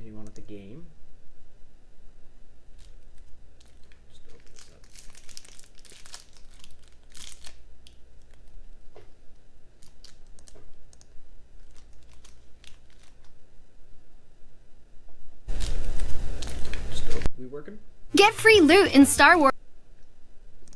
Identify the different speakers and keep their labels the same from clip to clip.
Speaker 1: continue on with the game. Just open this up. We working?
Speaker 2: Get free loot in Star Wars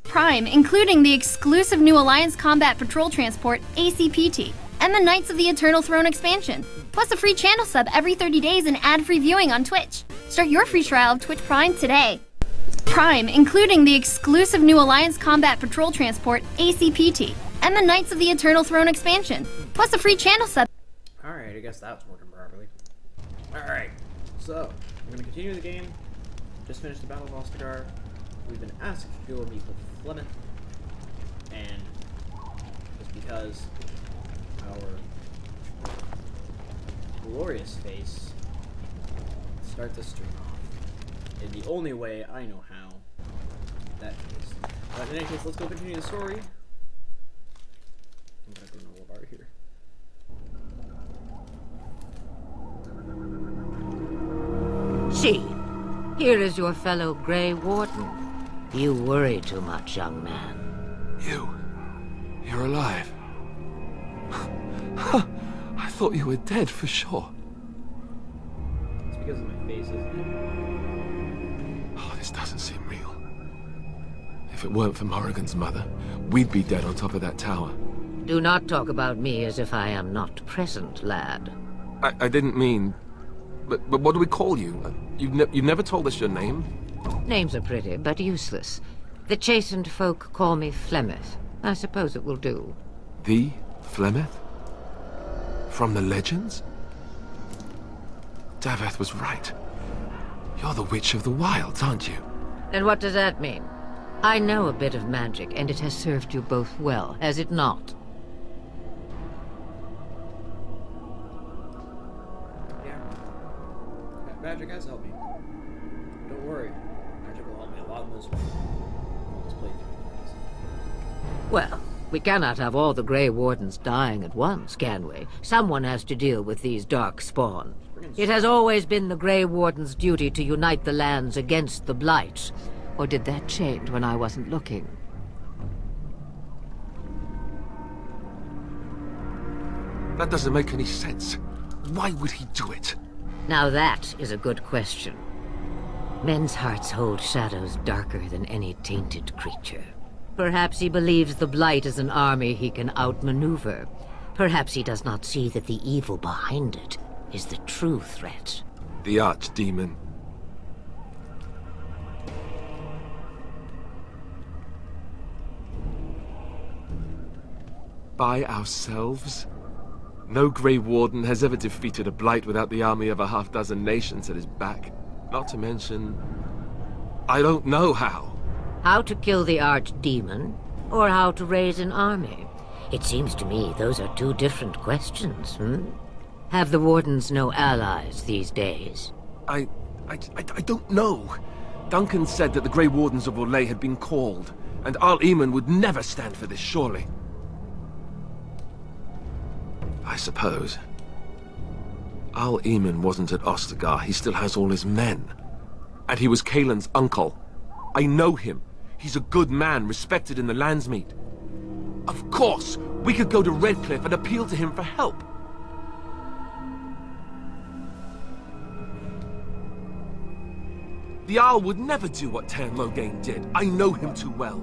Speaker 2: Prime, including the exclusive new Alliance Combat Patrol Transport, ACPT, and the Knights of the Eternal Throne expansion. Plus a free channel sub every 30 days and ad-free viewing on Twitch. Start your free trial of Twitch Prime today. Prime, including the exclusive new Alliance Combat Patrol Transport, ACPT, and the Knights of the Eternal Throne expansion. Plus a free channel sub.
Speaker 1: Alright, I guess that's working properly. Alright, so, we're gonna continue the game. Just finished the Battle of Ostagar. We've been asked to go meet with Flemeth, and just because our glorious face, start the stream off in the only way I know how. That is. But in any case, let's go continue the story. I'm gonna go to Noble Bar here.
Speaker 3: See, here is your fellow Grey Warden. You worry too much, young man.
Speaker 4: You're alive. I thought you were dead for sure.
Speaker 1: It's because of my face, isn't it?
Speaker 4: Oh, this doesn't seem real. If it weren't for Morrigan's mother, we'd be dead on top of that tower.
Speaker 3: Do not talk about me as if I am not present, lad.
Speaker 4: I didn't mean... But what do we call you? You've never told us your name?
Speaker 3: Names are pretty, but useless. The chastened folk call me Flemeth. I suppose it will do.
Speaker 4: The Flemeth? From the legends? Daveth was right. You're the Witch of the Wilds, aren't you?
Speaker 3: And what does that mean? I know a bit of magic, and it has served you both well, has it not?
Speaker 1: Yeah. Magic has helped me. Don't worry. Magic will help me a lot in this way. This playthrough.
Speaker 3: Well, we cannot have all the Grey Wardens dying at once, can we? Someone has to deal with these dark spawn. It has always been the Grey Warden's duty to unite the lands against the Blight. Or did that change when I wasn't looking?
Speaker 4: That doesn't make any sense. Why would he do it?
Speaker 3: Now that is a good question. Men's hearts hold shadows darker than any tainted creature. Perhaps he believes the Blight is an army he can outmaneuver. Perhaps he does not see that the evil behind it is the true threat.
Speaker 4: The Archdemon. By ourselves? No Grey Warden has ever defeated a Blight without the army of a half-dozen nations at his back. Not to mention... I don't know how.
Speaker 3: How to kill the Archdemon, or how to raise an army? It seems to me those are two different questions, Have the Wardens no allies these days?
Speaker 4: I don't know. Duncan said that the Grey Wardens of Orlais had been called, and Arl Eamon would never stand for this, surely. I suppose. Arl Eamon wasn't at Ostagar. He still has all his men. And he was Kaelin's uncle. I know him. He's a good man, respected in the Landsmeet. Of course, we could go to Redcliffe and appeal to him for help. The Arl would never do what Tairn Loghain did. I know him too well.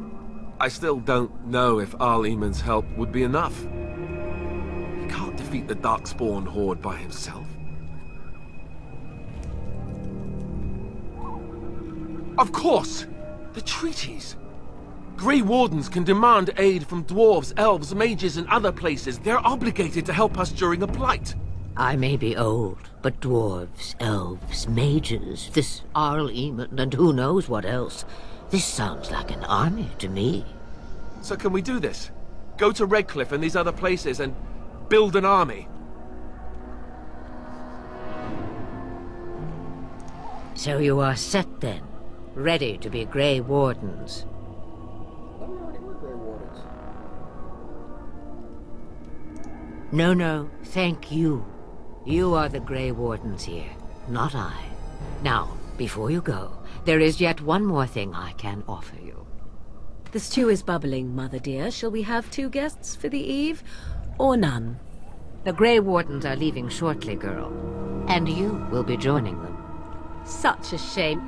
Speaker 4: I still don't know if Arl Eamon's help would be enough. He can't defeat the Darkspawn Horde by himself. Of course! The treaties! Grey Wardens can demand aid from dwarves, elves, mages, and other places. They're obligated to help us during a blight.
Speaker 3: I may be old, but dwarves, elves, mages, this Arl Eamon, and who knows what else. This sounds like an army to me.
Speaker 4: So can we do this? Go to Redcliffe and these other places and build an army?
Speaker 3: So you are set then? Ready to be Grey Wardens?
Speaker 1: I thought we already were Grey Wardens.
Speaker 3: No, thank you. You are the Grey Wardens here. not I. Now, before you go, there is yet one more thing I can offer you.
Speaker 5: The stew is bubbling, Mother dear. Shall we have 2 guests for the eve, or none?
Speaker 3: The Grey Wardens are leaving shortly, girl. And you will be joining them.
Speaker 5: Such a shame.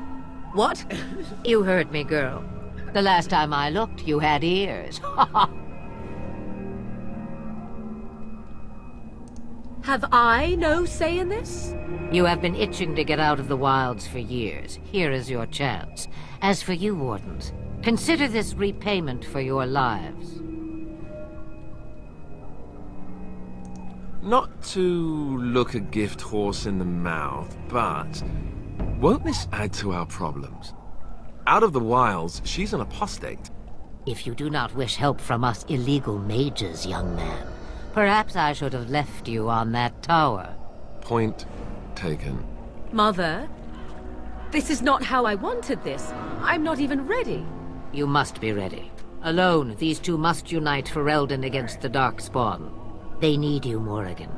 Speaker 5: What?
Speaker 3: You heard me, girl. The last time I looked, you had ears.
Speaker 5: Have I no say in this?
Speaker 3: You have been itching to get out of the wilds for years. Here is your chance. As for you, Wardens, consider this repayment for your lives.
Speaker 4: Not to look a gift horse in the mouth, but won't this add to our problems? Out of the wilds, she's an apostate.
Speaker 3: If you do not wish help from us illegal mages, young man, perhaps I should have left you on that tower.
Speaker 4: Point taken.
Speaker 5: Mother, this is not how I wanted this. I'm not even ready.
Speaker 3: You must be ready. Alone, these 2 must unite Ferelden against the Darkspawn. They need you, Morrigan.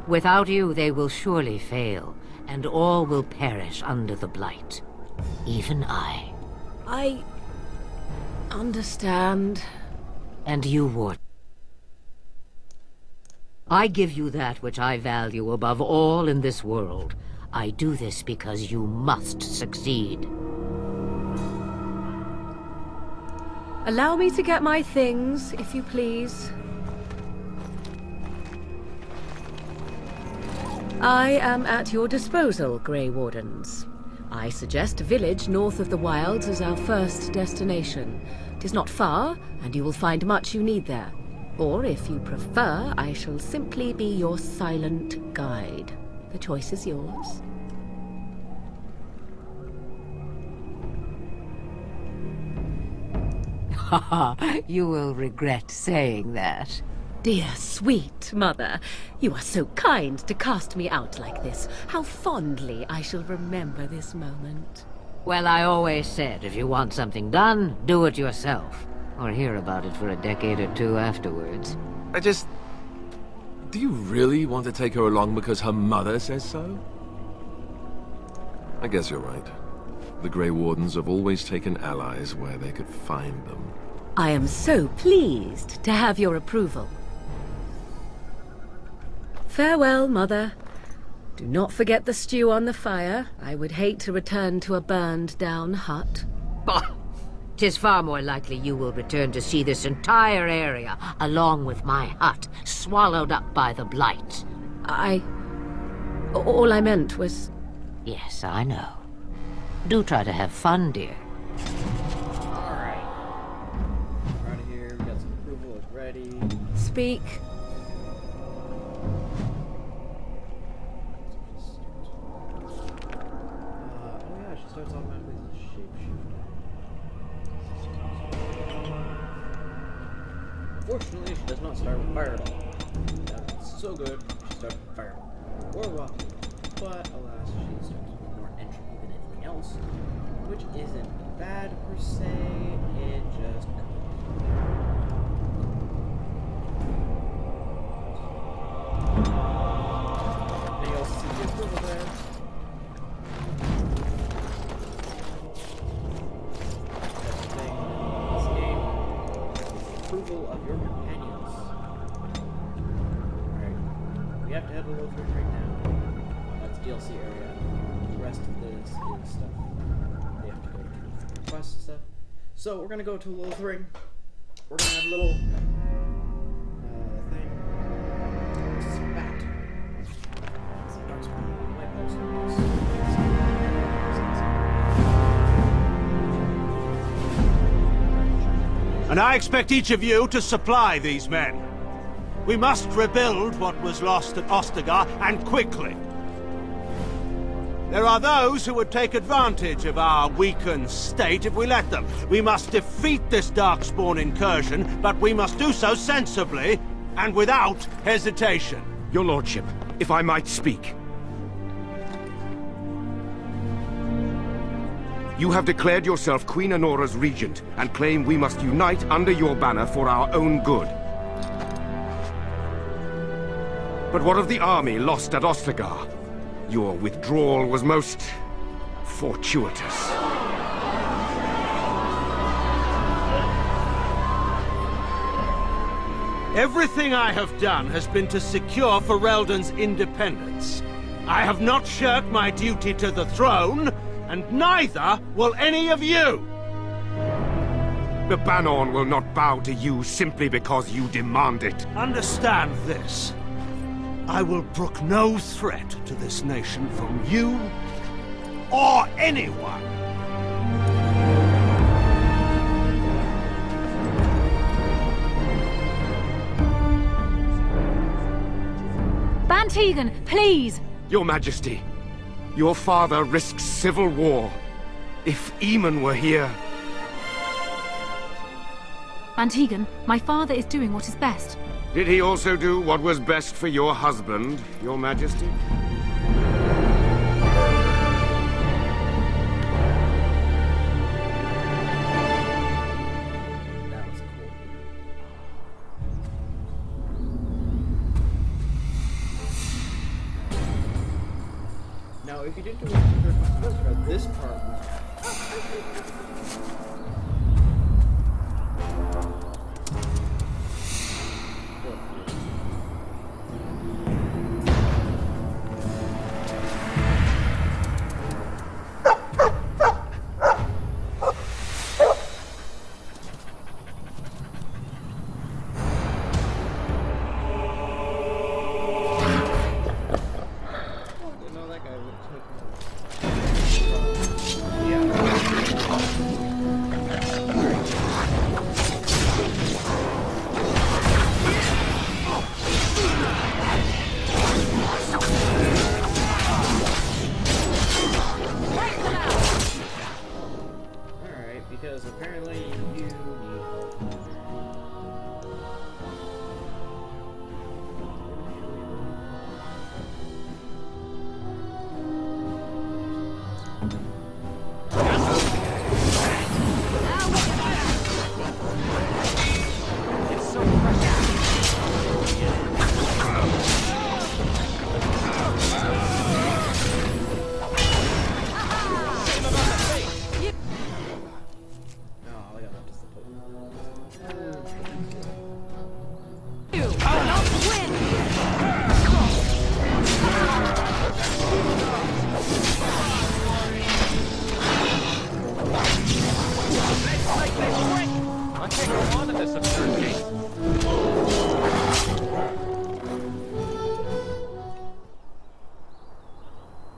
Speaker 3: Without you, they will surely fail, and all will perish under the Blight. Even I.
Speaker 5: I understand.
Speaker 3: And you, Ward. I give you that which I value above all in this world. I do this because you must succeed.
Speaker 5: Allow me to get my things, if you please. I am at your disposal, Grey Wardens. I suggest a village north of the wilds as our first destination. It is not far, and you will find much you need there. Or, if you prefer, I shall simply be your silent guide. The choice is yours.
Speaker 3: You will regret saying that.
Speaker 5: Dear, sweet mother, you are so kind to cast me out like this. How fondly I shall remember this moment.
Speaker 3: Well, I always said, if you want something done, do it yourself. Or hear about it for a decade or 2 afterwards.
Speaker 4: Do you really want to take her along because her mother says so? I guess you're right. The Grey Wardens have always taken allies where they could find them.
Speaker 5: I am so pleased to have your approval. Farewell, Mother. Do not forget the stew on the fire. I would hate to return to a burned-down hut.
Speaker 3: Bah! 'Tis far more likely you will return to see this entire area, along with my hut, swallowed up by the Blight.
Speaker 5: All I meant was...
Speaker 3: Yes, I know. Do try to have fun, dear.
Speaker 1: Alright. We're out of here. We got some approval. It's ready.
Speaker 5: Speak.
Speaker 1: Oh yeah, she starts automatically as a shapeshifter. Fortunately, she does not start with Fireball. That's so good, she starts with Fireball. Or Walking. But alas, she starts with more entry than anything else. Which isn't bad per se, it just and you also see the approval there. Approval of your companions. Alright. We have to head to Lothric right now. That's DLC area. The rest of this is stuff they have to go to quest and stuff. So we're gonna go to Lothric. We're gonna have a little thing. Spat. Darkspawn. My post.
Speaker 6: And I expect each of you to supply these men. We must rebuild what was lost at Ostagar, and quickly. There are those who would take advantage of our weakened state if we let them. We must defeat this Darkspawn incursion, but we must do so sensibly and without hesitation.
Speaker 7: Your Lordship, if I might speak. You have declared yourself Queen Anora's regent, and claim we must unite under your banner for our own good. But what of the army lost at Ostagar? Your withdrawal was most fortuitous.
Speaker 6: Everything I have done has been to secure Ferelden's independence. I have not shirked my duty to the throne, and neither will any of you!
Speaker 7: The Banorn will not bow to you simply because you demand it.
Speaker 6: Understand this. I will brook no threat to this nation from you or anyone.
Speaker 5: Bantegan, please!
Speaker 7: Your Majesty, your father risks civil war. If Eamon were here...
Speaker 8: Bantegan, my father is doing what is best.
Speaker 7: Did he also do what was best for your husband, Your Majesty?
Speaker 1: That was cool. Now, if you didn't do it, this part was... Because apparently you need help.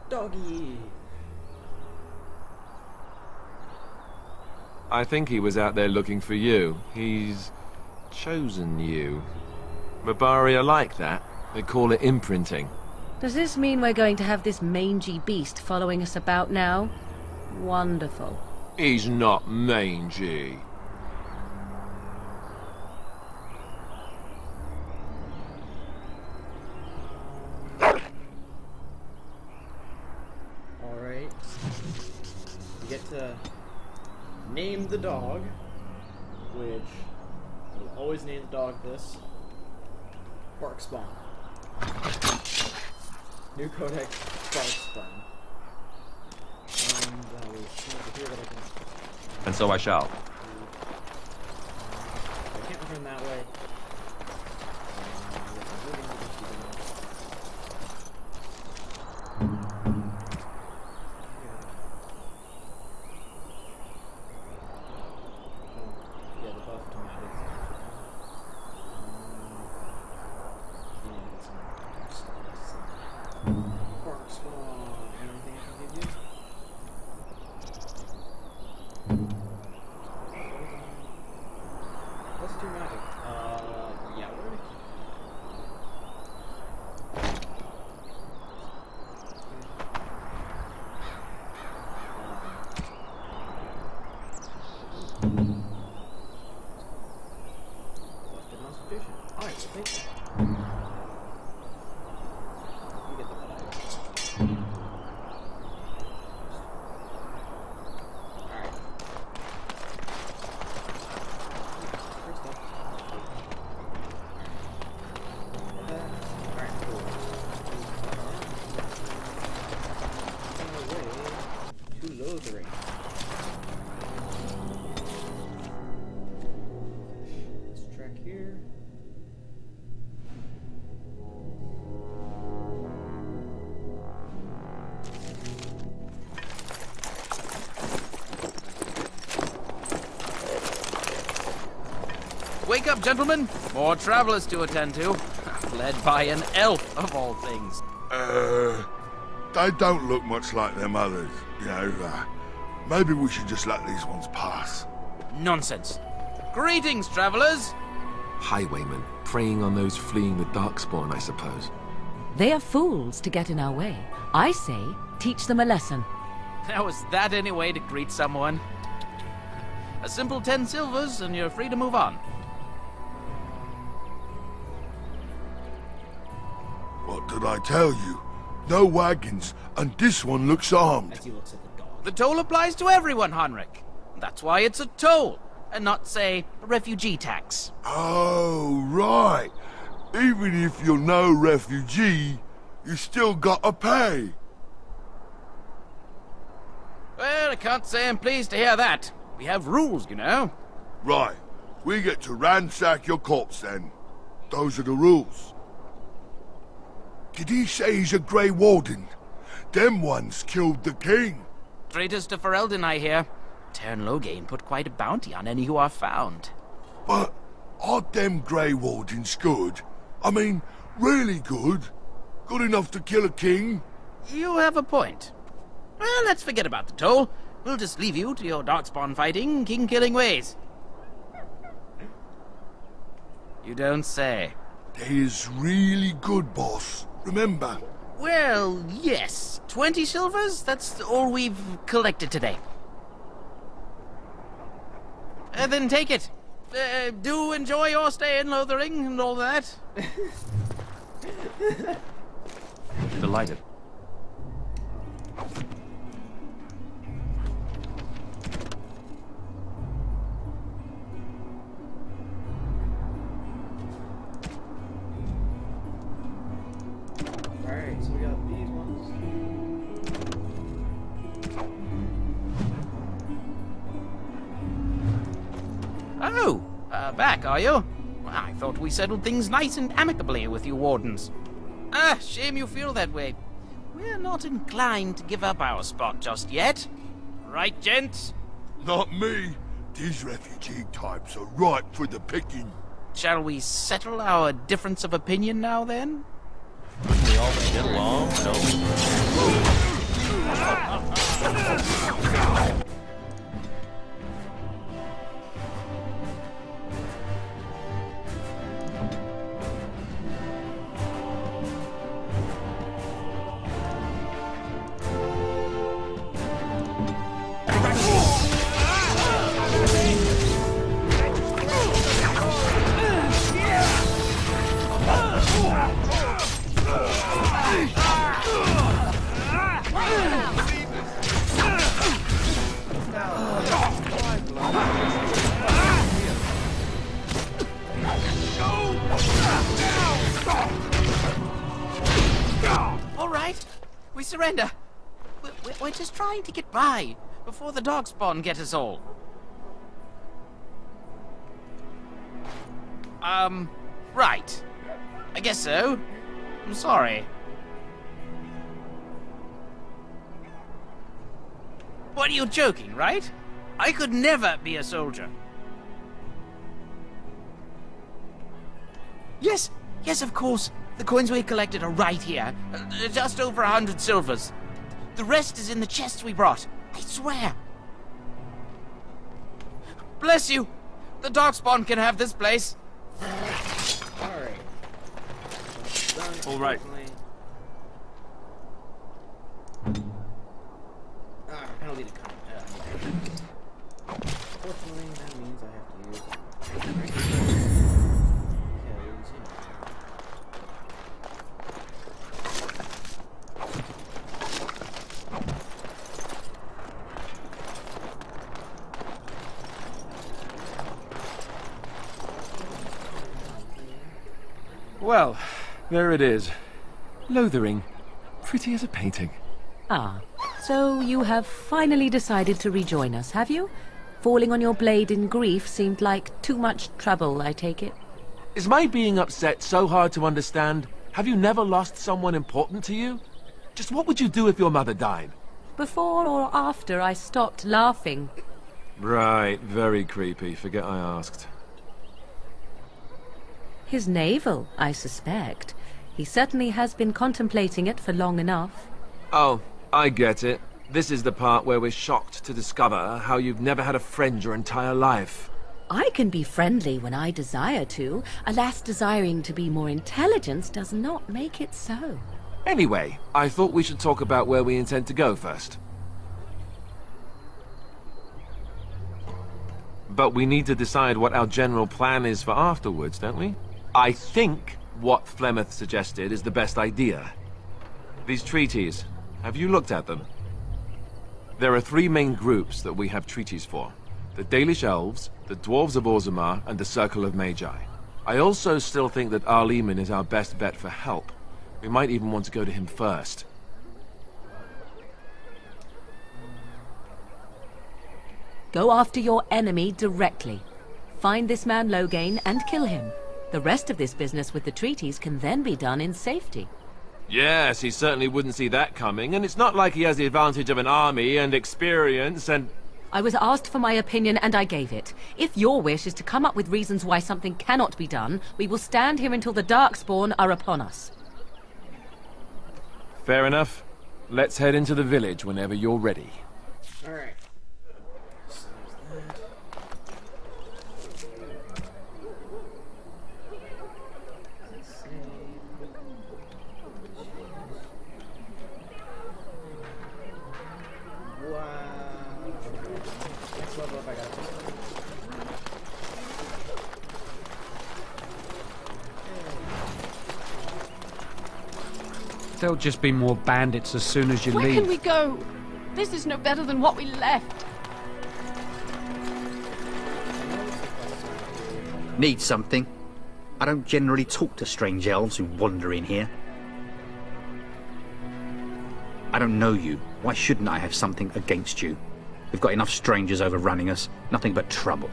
Speaker 1: Doggy.
Speaker 4: I think he was out there looking for you. He's chosen you. Mabari are like that. They call it imprinting.
Speaker 5: Does this mean we're going to have this mangy beast following us about now? Wonderful.
Speaker 4: He's not mangy.
Speaker 1: Alright. You get to name the dog, which will always name the dog this. Bark Spawn. New codex, Bark Spawn. And we have here that I can...
Speaker 4: And so I shall.
Speaker 1: I can't return that way. Yeah, the buff to magic. Bark Spawn. Anything I can give you? Let's do magic. Yeah, we're gonna left in Constitution. Alright, so thank you. You get the cut out. Alright. First up. Alright, cool. Lothering. This track here.
Speaker 9: Wake up, gentlemen! More travelers to attend to. Led by an elf, of all things.
Speaker 10: They don't look much like them others, maybe we should just let these ones pass.
Speaker 9: Nonsense. Greetings, travelers!
Speaker 4: Highwaymen, preying on those fleeing the Darkspawn, I suppose.
Speaker 5: They are fools to get in our way. I say, teach them a lesson.
Speaker 9: Now, is that any way to greet someone? A simple 10 silvers, and you're free to move on.
Speaker 10: What did I tell you? No wagons, and this one looks armed.
Speaker 1: As he looks at the dog.
Speaker 9: The toll applies to everyone, Henrik. That's why it's a toll, and not, say, a refugee tax.
Speaker 10: Oh, right. Even if you're no refugee, you still gotta pay.
Speaker 9: Well, I can't say I'm pleased to hear that. We have rules, you know.
Speaker 10: Right. We get to ransack your corpse then. Those are the rules. Did he say he's a Grey Warden? Them ones killed the king.
Speaker 9: Traitors to Ferelden, I hear. Tern Loghain put quite a bounty on any who are found.
Speaker 10: But aren't them Grey Wardens good? I mean, really good? Good enough to kill a king?
Speaker 9: You have a point. Well, let's forget about the toll. We'll just leave you to your Darkspawn fighting, king-killing ways. You don't say.
Speaker 10: They is really good, boss. Remember?
Speaker 9: Well, yes. 20 silvers? That's all we've collected today. Then take it. Do enjoy your stay in Lothering and all that.
Speaker 4: Delighted.
Speaker 1: Alright, so we got these ones.
Speaker 9: Oh, back, are you? Well, I thought we settled things nice and amicably with you wardens. Ah, shame you feel that way. We're not inclined to give up our spot just yet. Right, gents?
Speaker 10: Not me. These refugee types are ripe for the picking.
Speaker 9: Shall we settle our difference of opinion now, then?
Speaker 11: We all get along, don't we?
Speaker 9: All right, we surrender. We're just trying to get by before the Darkspawn get us all. Right. I guess so. I'm sorry. What, are you joking, right? I could never be a soldier. Yes, of course. The coins we collected are right here. Just over 100 silvers. The rest is in the chests we brought. I swear. Bless you. The Darkspawn can have this place.
Speaker 1: Alright.
Speaker 11: All right.
Speaker 1: Penalty to come. Unfortunately, that means I have to use because,
Speaker 4: Well, there it is. Lothering. Pretty as a painting.
Speaker 5: Ah, So you have finally decided to rejoin us, have you? Falling on your blade in grief seemed like too much trouble, I take it.
Speaker 4: Is my being upset so hard to understand? Have you never lost someone important to you? Just what would you do if your mother died?
Speaker 5: Before or after I stopped laughing.
Speaker 4: Right, very creepy. Forget I asked.
Speaker 5: His navel, I suspect. He certainly has been contemplating it for long enough.
Speaker 4: Oh, I get it. This is the part where we're shocked to discover how you've never had a friend your entire life.
Speaker 5: I can be friendly when I desire to. Alas, desiring to be more intelligent does not make it so.
Speaker 4: Anyway, I thought we should talk about where we intend to go first. But we need to decide what our general plan is for afterwards, don't we? I think what Flemeth suggested is the best idea. These treaties, have you looked at them? There are 3 main groups that we have treaties for. The Dalish Elves, the Dwarves of Orzammar, and the Circle of Magi. I also still think that Arl Eamon is our best bet for help. We might even want to go to him first.
Speaker 5: Go after your enemy directly. Find this man Loghain and kill him. The rest of this business with the treaties can then be done in safety.
Speaker 4: Yes, he certainly wouldn't see that coming, and it's not like he has the advantage of an army and experience and...
Speaker 5: I was asked for my opinion and I gave it. If your wish is to come up with reasons why something cannot be done, we will stand here until the Darkspawn are upon us.
Speaker 4: Fair enough. Let's head into the village whenever you're ready.
Speaker 1: Alright.
Speaker 12: There'll just be more bandits as soon as you
Speaker 8: Where
Speaker 12: leave.
Speaker 8: can we go? This is no better than what we left.
Speaker 13: Need something? I don't generally talk to strange elves who wander in here. I don't know you. Why shouldn't I have something against you? We've got enough strangers overrunning us. Nothing but trouble.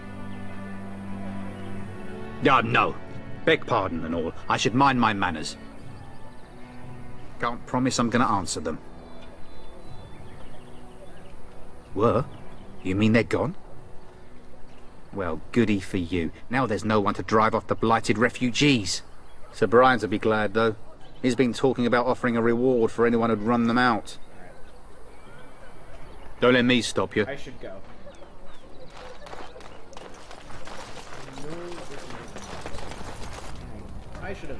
Speaker 13: No. Beg pardon and all. I should mind my manners. Can't promise I'm going to answer them. Were? You mean they're gone? Well, goody for you. Now there's no one to drive off the blighted refugees. Sir Brian's will be glad, though. He's been talking about offering a reward for anyone who'd run them out. Don't let me stop you.
Speaker 1: I should go. I should have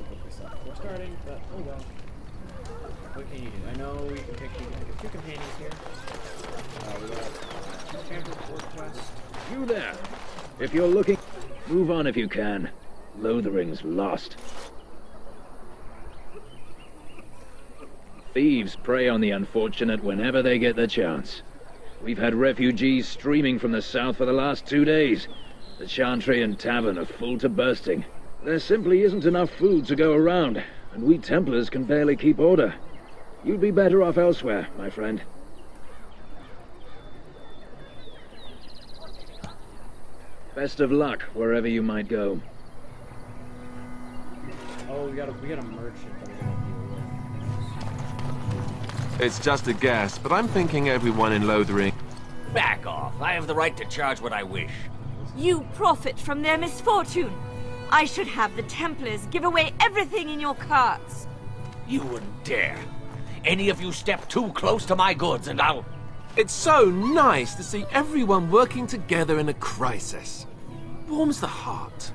Speaker 1: looked this up before starting, but oh well. What can you do? I know we can pick 2 companions here. We got 2 Champions quest.
Speaker 14: You there! If you're looking, move on if you can. Lothering's lost. Thieves prey on the unfortunate whenever they get the chance. We've had refugees streaming from the south for the last 2 days. The Chantry and Tavern are full to bursting. There simply isn't enough food to go around, and we Templars can barely keep order. You'd be better off elsewhere, my friend. Best of luck wherever you might go.
Speaker 1: Oh, we got a merchant that we're gonna deal with.
Speaker 4: It's just a guess, but I'm thinking everyone in Lothering...
Speaker 15: Back off. I have the right to charge what I wish.
Speaker 16: You profit from their misfortune. I should have the Templars give away everything in your carts.
Speaker 15: You wouldn't dare. Any of you step too close to my goods and I'll...
Speaker 4: It's so nice to see everyone working together in a crisis. Warms the heart.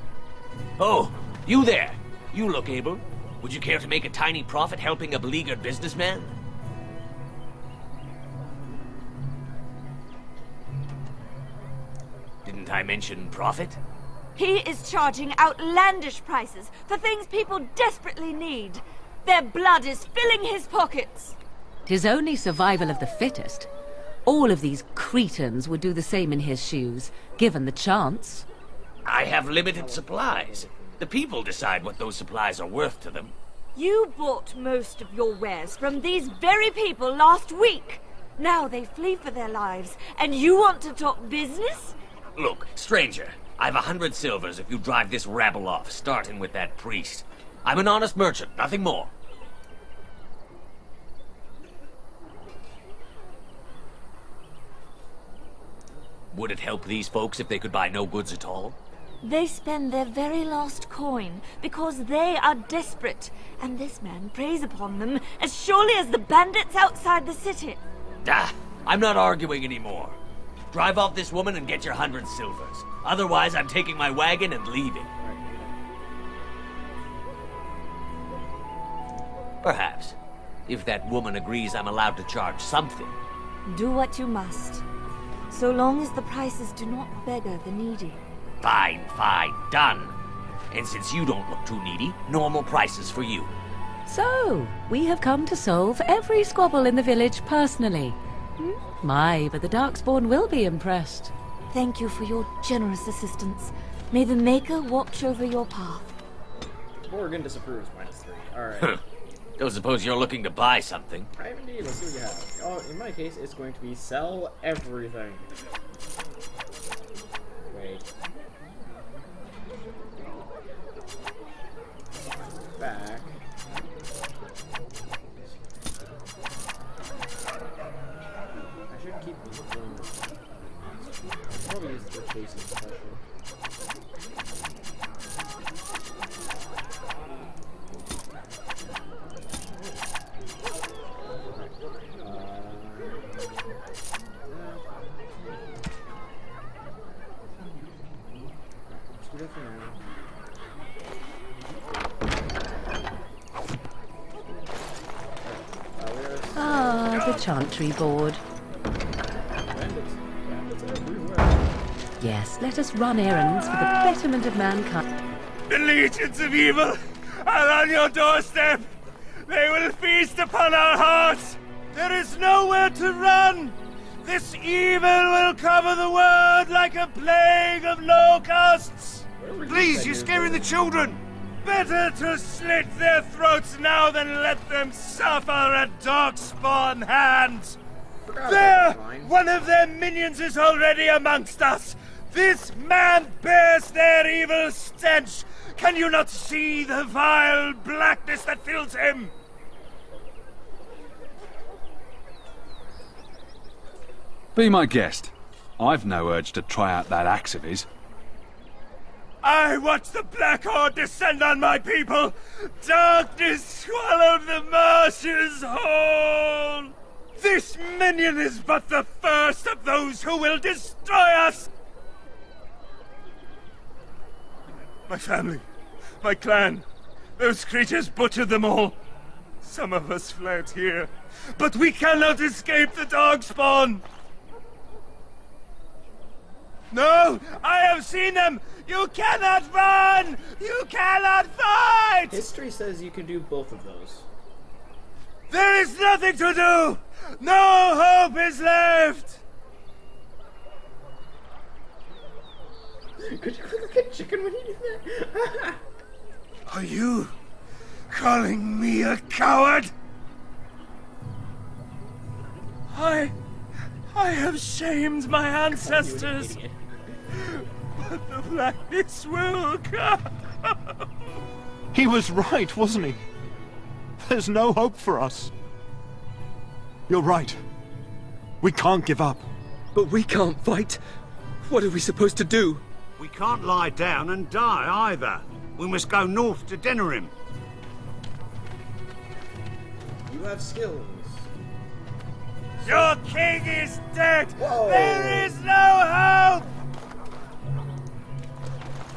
Speaker 15: Oh, you there. You look able. Would you care to make a tiny profit helping a beleaguered businessman? Didn't I mention profit?
Speaker 16: He is charging outlandish prices for things people desperately need. Their blood is filling his pockets.
Speaker 5: 'Tis only survival of the fittest. All of these cretins would do the same in his shoes, given the chance.
Speaker 15: I have limited supplies. The people decide what those supplies are worth to them.
Speaker 16: You bought most of your wares from these very people last week. Now they flee for their lives, and you want to talk business?
Speaker 15: Look, stranger, I've 100 silvers if you drive this rabble off, starting with that priest. I'm an honest merchant, nothing more. Would it help these folks if they could buy no goods at all?
Speaker 16: They spend their very last coin because they are desperate, and this man preys upon them as surely as the bandits outside the city.
Speaker 15: Ah, I'm not arguing anymore. Drive off this woman and get your 100 silvers. Otherwise, I'm taking my wagon and leaving. Perhaps. If that woman agrees I'm allowed to charge something.
Speaker 16: Do what you must, so long as the prices do not beggar the needy.
Speaker 15: Fine, fine, done. And since you don't look too needy, normal prices for you.
Speaker 5: So, we have come to solve every squabble in the village personally. My, but the Darkspawn will be impressed.
Speaker 16: Thank you for your generous assistance. May the Maker watch over your path.
Speaker 1: Morgan disapproves, -3. Alright.
Speaker 15: Don't suppose you're looking to buy something.
Speaker 1: I have indeed. Let's see what you have. Oh, in my case, it's going to be sell everything. Wait. Back. I should keep these ones. Probably use the chasing special.
Speaker 5: The Chantry board. Yes, let us run errands for the betterment of mankind.
Speaker 6: The legions of evil are on your doorstep. They will feast upon our hearts. There is nowhere to run. This evil will cover the world like a plague of locusts.
Speaker 7: Please, you're scaring the children.
Speaker 6: Better to slit their throats now than let them suffer at Darkspawn hands. There! One of their minions is already amongst us. This man bears their evil stench. Can you not see the vile blackness that fills him?
Speaker 12: Be my guest. I've no urge to try out that axe of his.
Speaker 6: I watched the Black Horde descend on my people. Darkness swallowed the marshes whole. This minion is but the first of those who will destroy us. My family, my clan, those creatures butchered them all. Some of us fled here, but we cannot escape the Darkspawn. No, I have seen them. You cannot run! You cannot fight!
Speaker 1: History says you can do both of those.
Speaker 6: There is nothing to do! No hope is left!
Speaker 1: Could you look at chicken when you do that?
Speaker 6: Are you calling me a coward? I have shamed my ancestors. But the blackness will come.
Speaker 17: He was right, wasn't he? There's no hope for us. You're right. We can't give up.
Speaker 18: But we can't fight. What are we supposed to do?
Speaker 6: We can't lie down and die either. We must go north to Denerim.
Speaker 1: You have skills.
Speaker 6: Your king is dead!
Speaker 1: Whoa.
Speaker 6: There is no hope!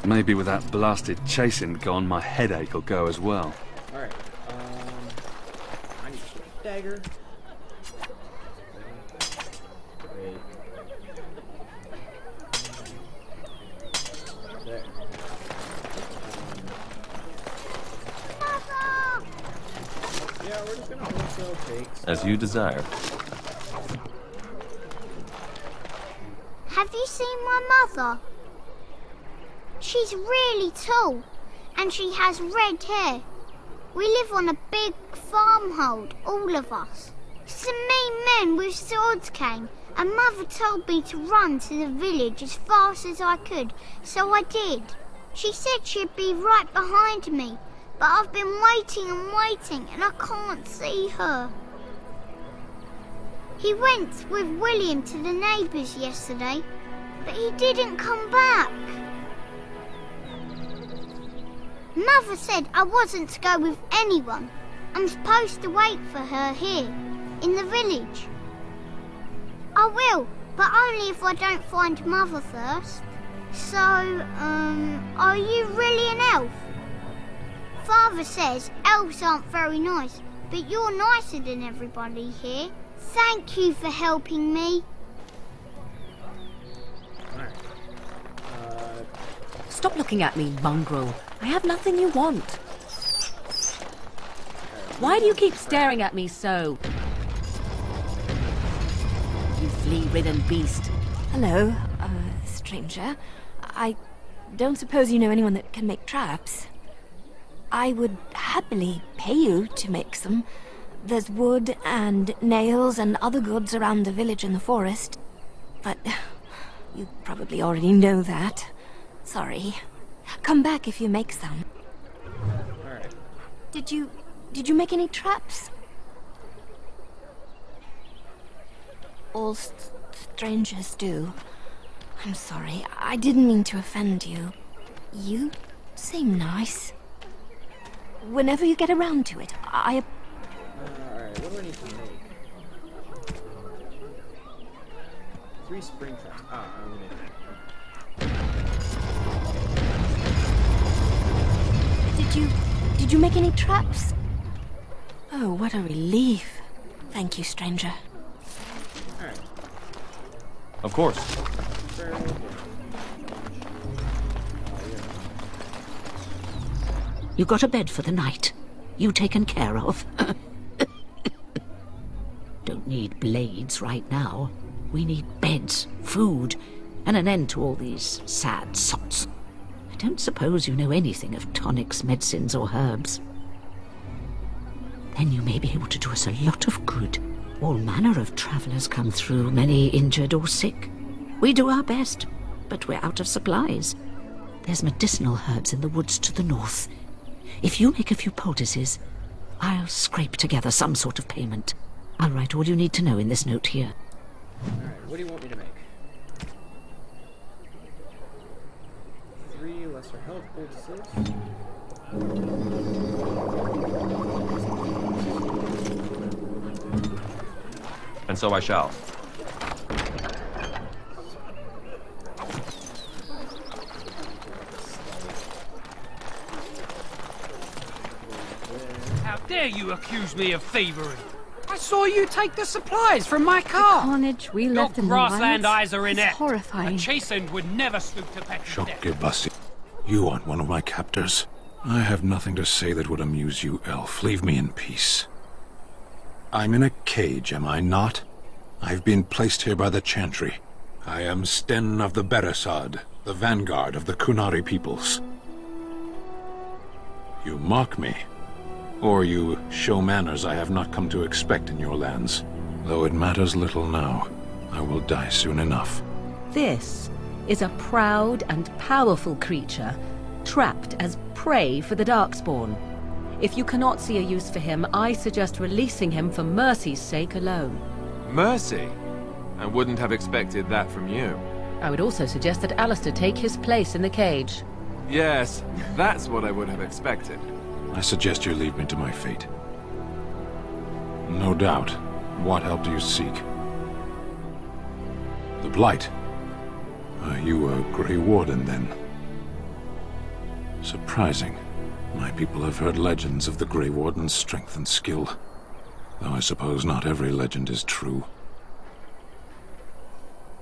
Speaker 12: Maybe with that blasted chasing gone, my headache will go as well.
Speaker 1: Alright, I need a dagger. Wait. There. Yeah, we're just gonna wholesale take stuff.
Speaker 11: As you desire.
Speaker 19: Have you seen my mother? She's really tall, and she has red hair. We live on a big farmhold, all of us. Some mean men with swords came, and Mother told me to run to the village as fast as I could, so I did. She said she'd be right behind me, but I've been waiting and waiting, and I can't see her. He went with William to the neighbours yesterday, but he didn't come back. Mother said I wasn't to go with anyone. I'm supposed to wait for her here, in the village. I will, but only if I don't find Mother first. So, are you really an elf? Father says elves aren't very nice, but you're nicer than everybody here. Thank you for helping me.
Speaker 5: Stop looking at me, mongrel. I have nothing you want. Why do you keep staring at me so? You flea-ridden beast.
Speaker 20: Hello, stranger. I don't suppose you know anyone that can make traps. I would happily pay you to make some. There's wood and nails and other goods around the village and the forest. But you probably already know that. Sorry. Come back if you make some.
Speaker 1: Alright.
Speaker 20: Did you make any traps? All strangers do. I'm sorry. I didn't mean to offend you. You seem nice. Whenever you get around to it,
Speaker 1: Alright, what do I need to make? 3 spring traps. Ah, I'm gonna make it.
Speaker 20: Did you make any traps? Oh, what a relief. Thank you, stranger.
Speaker 1: Alright.
Speaker 11: Of course.
Speaker 3: You got a bed for the night. You taken care of. Don't need blades right now. We need beds, food, and an end to all these sad sots. I don't suppose you know anything of tonics, medicines, or herbs. Then you may be able to do us a lot of good. All manner of travelers come through, many injured or sick. We do our best, but we're out of supplies. There's medicinal herbs in the woods to the north. If you make a few poultices, I'll scrape together some sort of payment. I'll write all you need to know in this note here.
Speaker 1: Alright, what do you want me to make? 3 lesser health poultices.
Speaker 11: And so I shall.
Speaker 21: How dare you accuse me of thievery? I saw you take the supplies from my car.
Speaker 8: The carnage we left in the
Speaker 21: grassland
Speaker 8: wilds
Speaker 21: eyes are
Speaker 8: is
Speaker 21: inept.
Speaker 8: horrifying.
Speaker 21: A chastened would never stoop to petty death.
Speaker 22: Shokgebasi, you aren't one of my captors. I have nothing to say that would amuse you, elf. Leave me in peace. I'm in a cage, am I not? I've been placed here by the Chantry. I am Sten of the Beresad, the vanguard of the Kunari peoples. You mock me, or you show manners I have not come to expect in your lands. Though it matters little now, I will die soon enough.
Speaker 5: This is a proud and powerful creature, trapped as prey for the Darkspawn. If you cannot see a use for him, I suggest releasing him for mercy's sake alone.
Speaker 4: Mercy? I wouldn't have expected that from you.
Speaker 5: I would also suggest that Alistair take his place in the cage.
Speaker 4: Yes, that's what I would have expected.
Speaker 22: I suggest you leave me to my fate. No doubt. What help do you seek? The Blight. Are you a Grey Warden, then? Surprising. My people have heard legends of the Grey Warden's strength and skill. Though I suppose not every legend is true.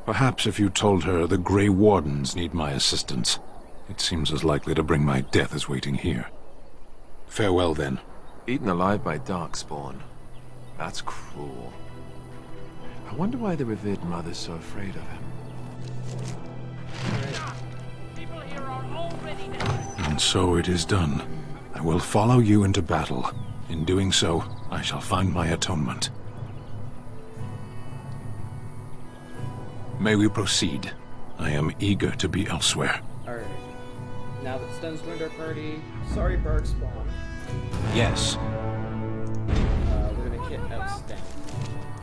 Speaker 22: Perhaps if you told her the Grey Wardens need my assistance, it seems as likely to bring my death as waiting here. Farewell, then.
Speaker 4: Eaten alive by Darkspawn. That's cruel. I wonder why the revered mother's so afraid of him.
Speaker 22: And so it is done. I will follow you into battle. In doing so, I shall find my atonement. May we proceed? I am eager to be elsewhere.
Speaker 1: Alright. Now that Sten's joined our party, sorry Bark Spawn.
Speaker 22: Yes.
Speaker 1: We're gonna kit out Sten.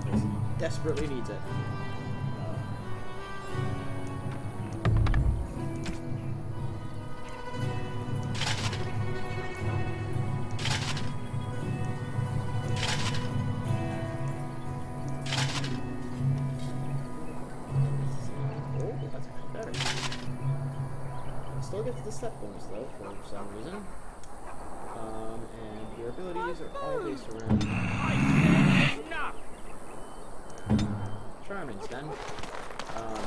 Speaker 1: Because he desperately needs it. Still gets the step bonus though, for some reason. And your abilities are all based around charming, Sten. Alright.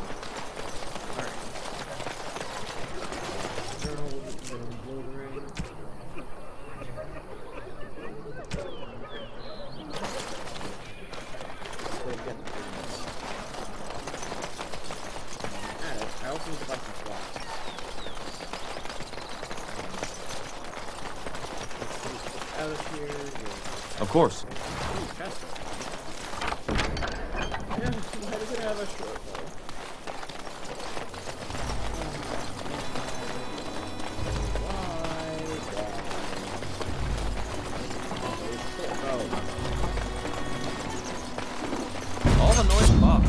Speaker 1: I also need to buy some flasks. Out of here.
Speaker 11: Of course.
Speaker 1: Ooh, chest. Yeah, why does it have a short bow?
Speaker 11: All the noise Bob.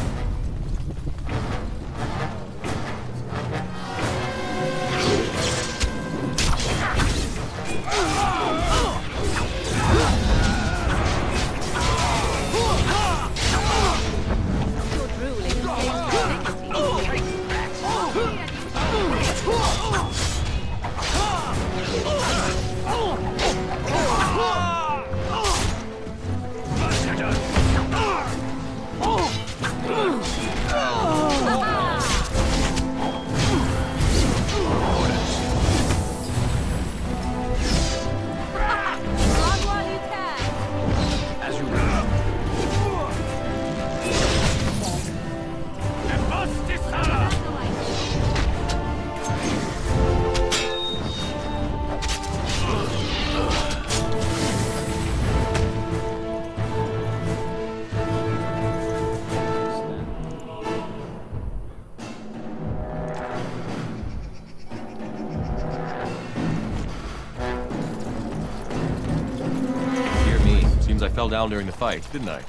Speaker 11: I fell down during the fight, didn't I?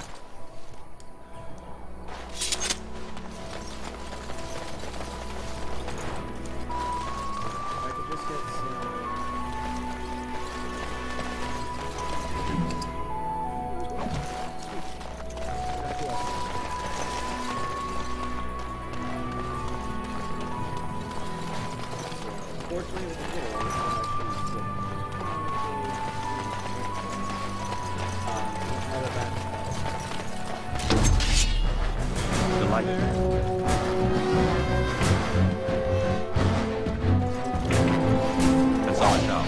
Speaker 11: That's all I know.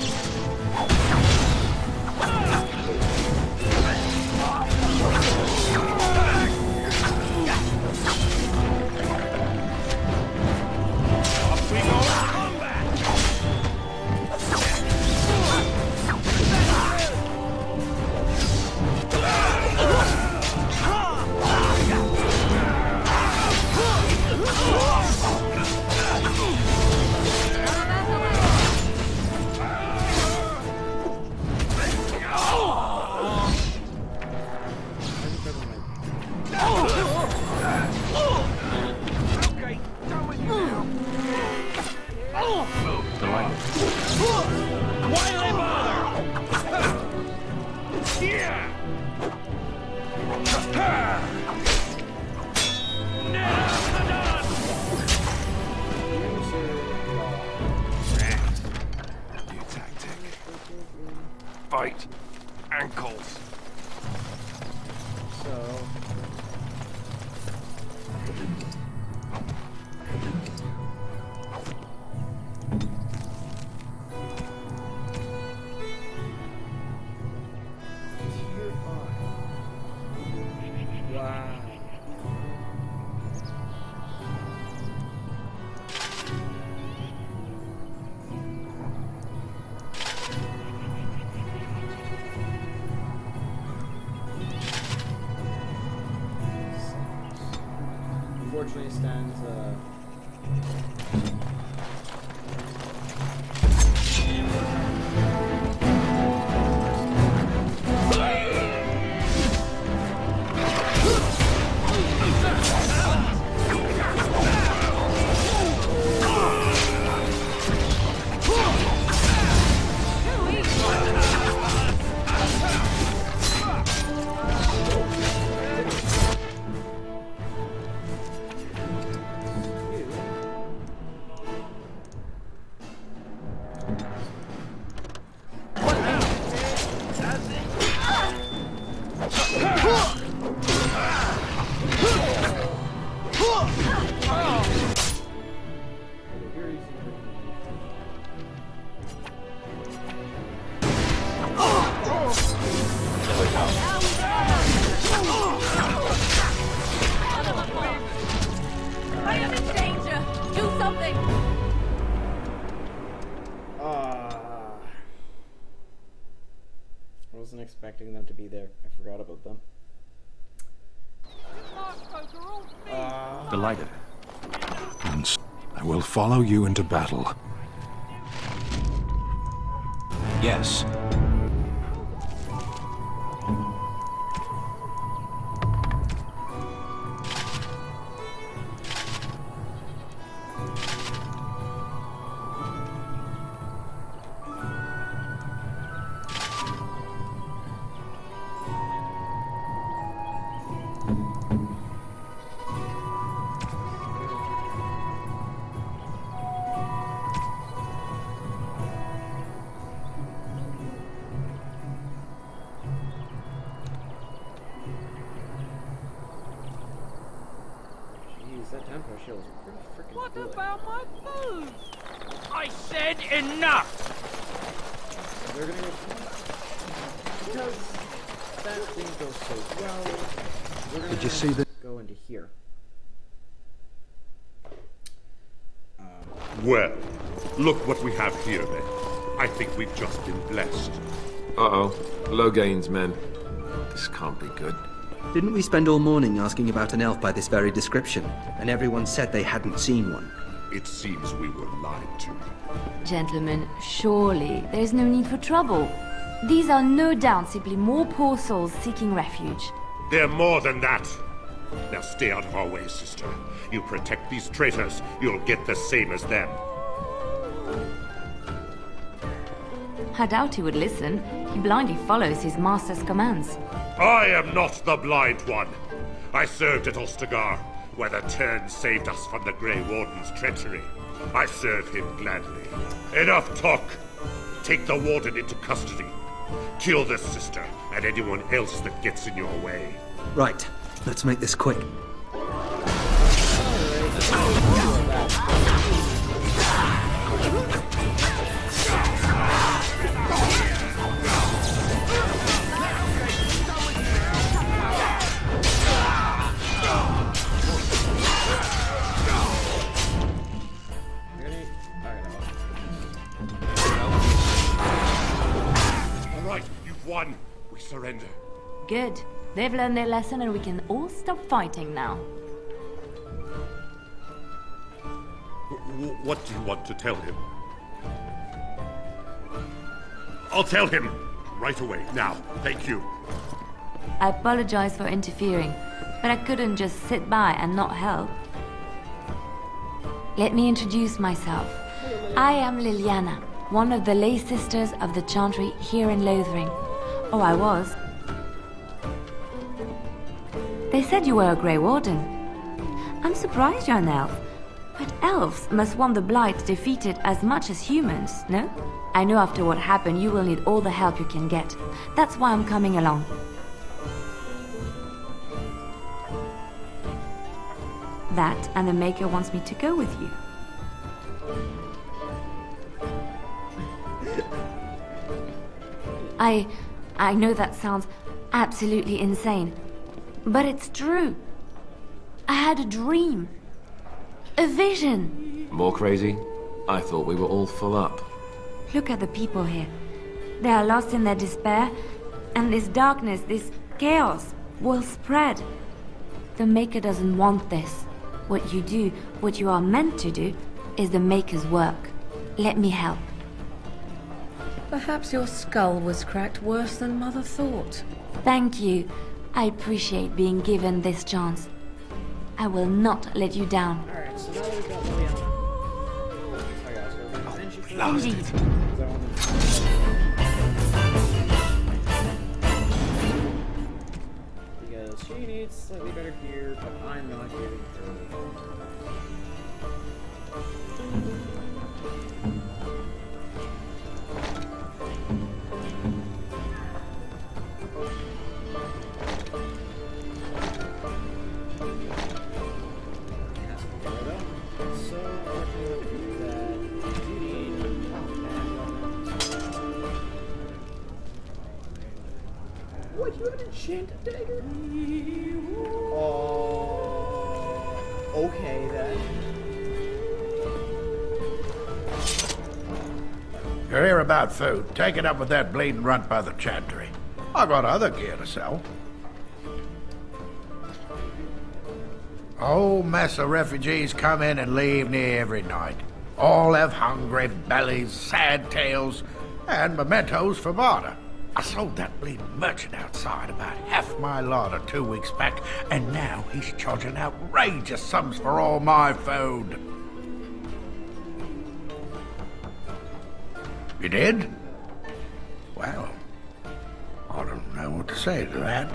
Speaker 1: unfortunately stands.
Speaker 16: I am in danger! Do something!
Speaker 1: I wasn't expecting them to be there. I forgot about them.
Speaker 22: Delighted. And I will follow you into battle.
Speaker 17: Yes.
Speaker 1: That tempo shield is pretty freaking
Speaker 21: What
Speaker 1: good.
Speaker 21: about my food? I said enough!
Speaker 1: They're gonna go because that didn't go so well. We're gonna
Speaker 22: Did you see the...
Speaker 1: go into here.
Speaker 2: Well, look what we have here then. I think we've just been blessed.
Speaker 4: Uh-oh. Low gains, men. This can't be good.
Speaker 18: Didn't we spend all morning asking about an elf by this very description, and everyone said they hadn't seen one?
Speaker 2: It seems we were lied to.
Speaker 20: Gentlemen, surely there's no need for trouble. These are no doubt simply more poor souls seeking refuge.
Speaker 2: They're more than that. Now stay out of our way, sister. You protect these traitors, you'll get the same as them.
Speaker 20: I doubt he would listen. He blindly follows his master's commands.
Speaker 2: I am not the blind one. I served at Ostagar, where the Turn saved us from the Grey Warden's treachery. I serve him gladly. Enough talk! Take the Warden into custody. Kill this sister and anyone else that gets in your way.
Speaker 18: Right, let's make this quick.
Speaker 2: Won. We surrender.
Speaker 20: Good. They've learned their lesson and we can all stop fighting now.
Speaker 2: What do you want to tell him? I'll tell him! Right away, now. Thank you.
Speaker 20: I apologize for interfering, but I couldn't just sit by and not help. Let me introduce myself. I am Liliana, one of the lay sisters of the Chantry here in Lothering. Oh, I was. They said you were a Grey Warden. I'm surprised you're an elf. But elves must want the Blight defeated as much as humans, no? I know after what happened you will need all the help you can get. That's why I'm coming along. That and the Maker wants me to go with you. I know that sounds absolutely insane, but it's true. I had a dream. A vision.
Speaker 4: More crazy? I thought we were all full up.
Speaker 20: Look at the people here. They are lost in their despair, and this darkness, this chaos, will spread. The Maker doesn't want this. What you do, what you are meant to do, is the Maker's work. Let me help.
Speaker 5: Perhaps your skull was cracked worse than Mother thought.
Speaker 20: Thank you. I appreciate being given this chance. I will not let you down.
Speaker 1: Alright, so now that we've got Liliana.
Speaker 20: Indeed.
Speaker 1: Because she needs slightly better gear, but I'm not giving her. What, you have an enchanted dagger? Okay then.
Speaker 9: You're here about food. Take it up with that bleeding runt by the chantry. I got other gear to sell. A whole mess of refugees come in and leave near every night. All have hungry bellies, sad tales, and mementos for barter. I sold that bleeding merchant outside about half my larder 2 weeks back, and now he's charging outrageous sums for all my food. You did? Well, I don't know what to say to that.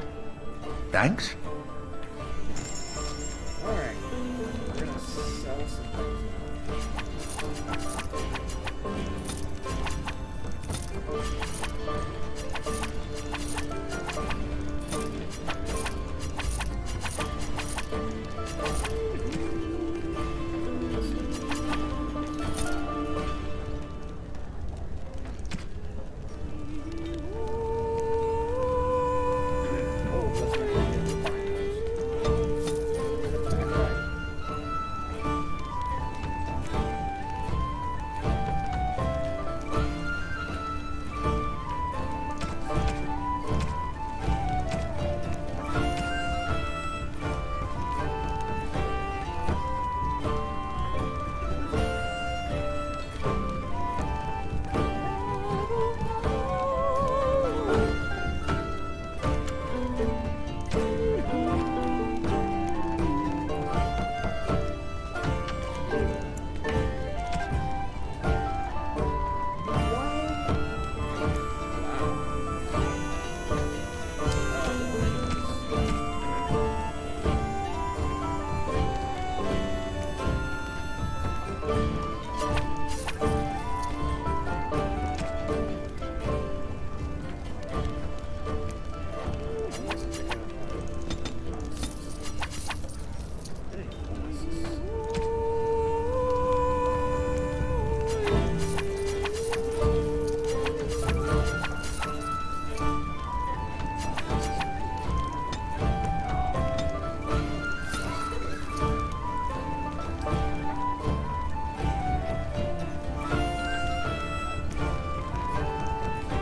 Speaker 9: Thanks.
Speaker 1: Alright, we're gonna sell some things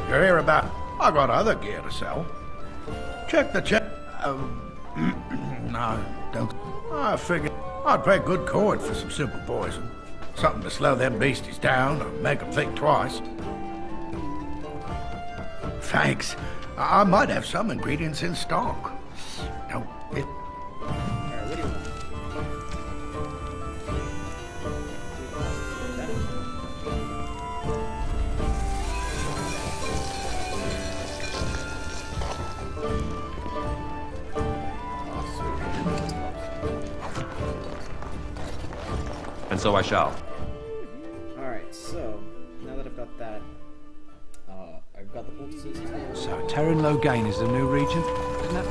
Speaker 9: You're here about... I got other gear to sell. Check the check... no, don't... I figured I'd pay good coin for some simple poison. Something to slow them beasties down or make them think twice. Thanks. I might have some ingredients in stock. No, it...
Speaker 10: And so I shall.
Speaker 1: Alright, so, now that I've got that, I've got the poultices.
Speaker 17: So, Terran Logain is the new region, isn't it?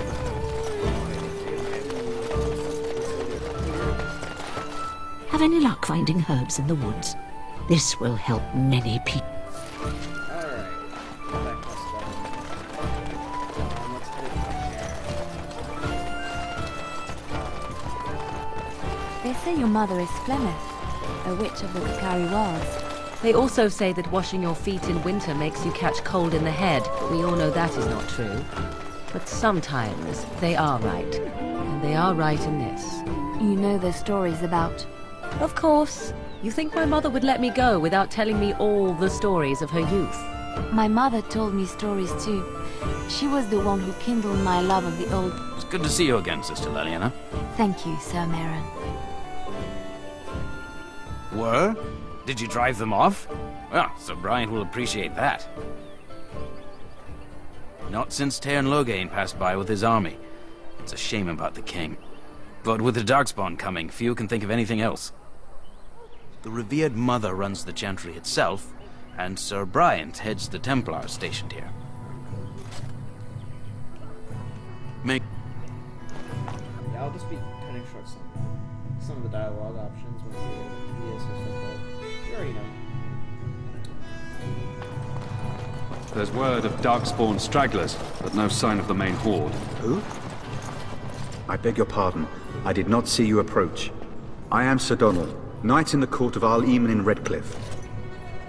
Speaker 3: Have any luck finding herbs in the woods? This will help many people.
Speaker 20: They say your mother is Flemeth, a witch of the Kakari Wilds.
Speaker 5: They also say that washing your feet in winter makes you catch cold in the head, but we all know that is not true. But sometimes they are right, and And they are right in this.
Speaker 20: You know their stories about...
Speaker 5: Of course. You think my mother would let me go without telling me all the stories of her youth?
Speaker 20: My mother told me stories too. She was the one who kindled my love of the old...
Speaker 11: It's good to see you again, Sister Leliana.
Speaker 20: Thank you, Sir Merrin.
Speaker 11: Were? Did you drive them off? Well, Sir Brian will appreciate that. Not since Tairn Loghain passed by with his army. It's a shame about the king. But with the Darkspawn coming, few can think of anything else. The revered mother runs the Chantry itself, and Sir Brian heads the Templars stationed here.
Speaker 1: Yeah, I'll just be cutting short some of the dialogue options once the videos are so You already know.
Speaker 12: There's word of Darkspawn stragglers, but no sign of the main horde.
Speaker 13: Who? I beg your pardon. I did not see you approach. I am Sir Donald, knight in the court of Arl Eamon in Redcliffe.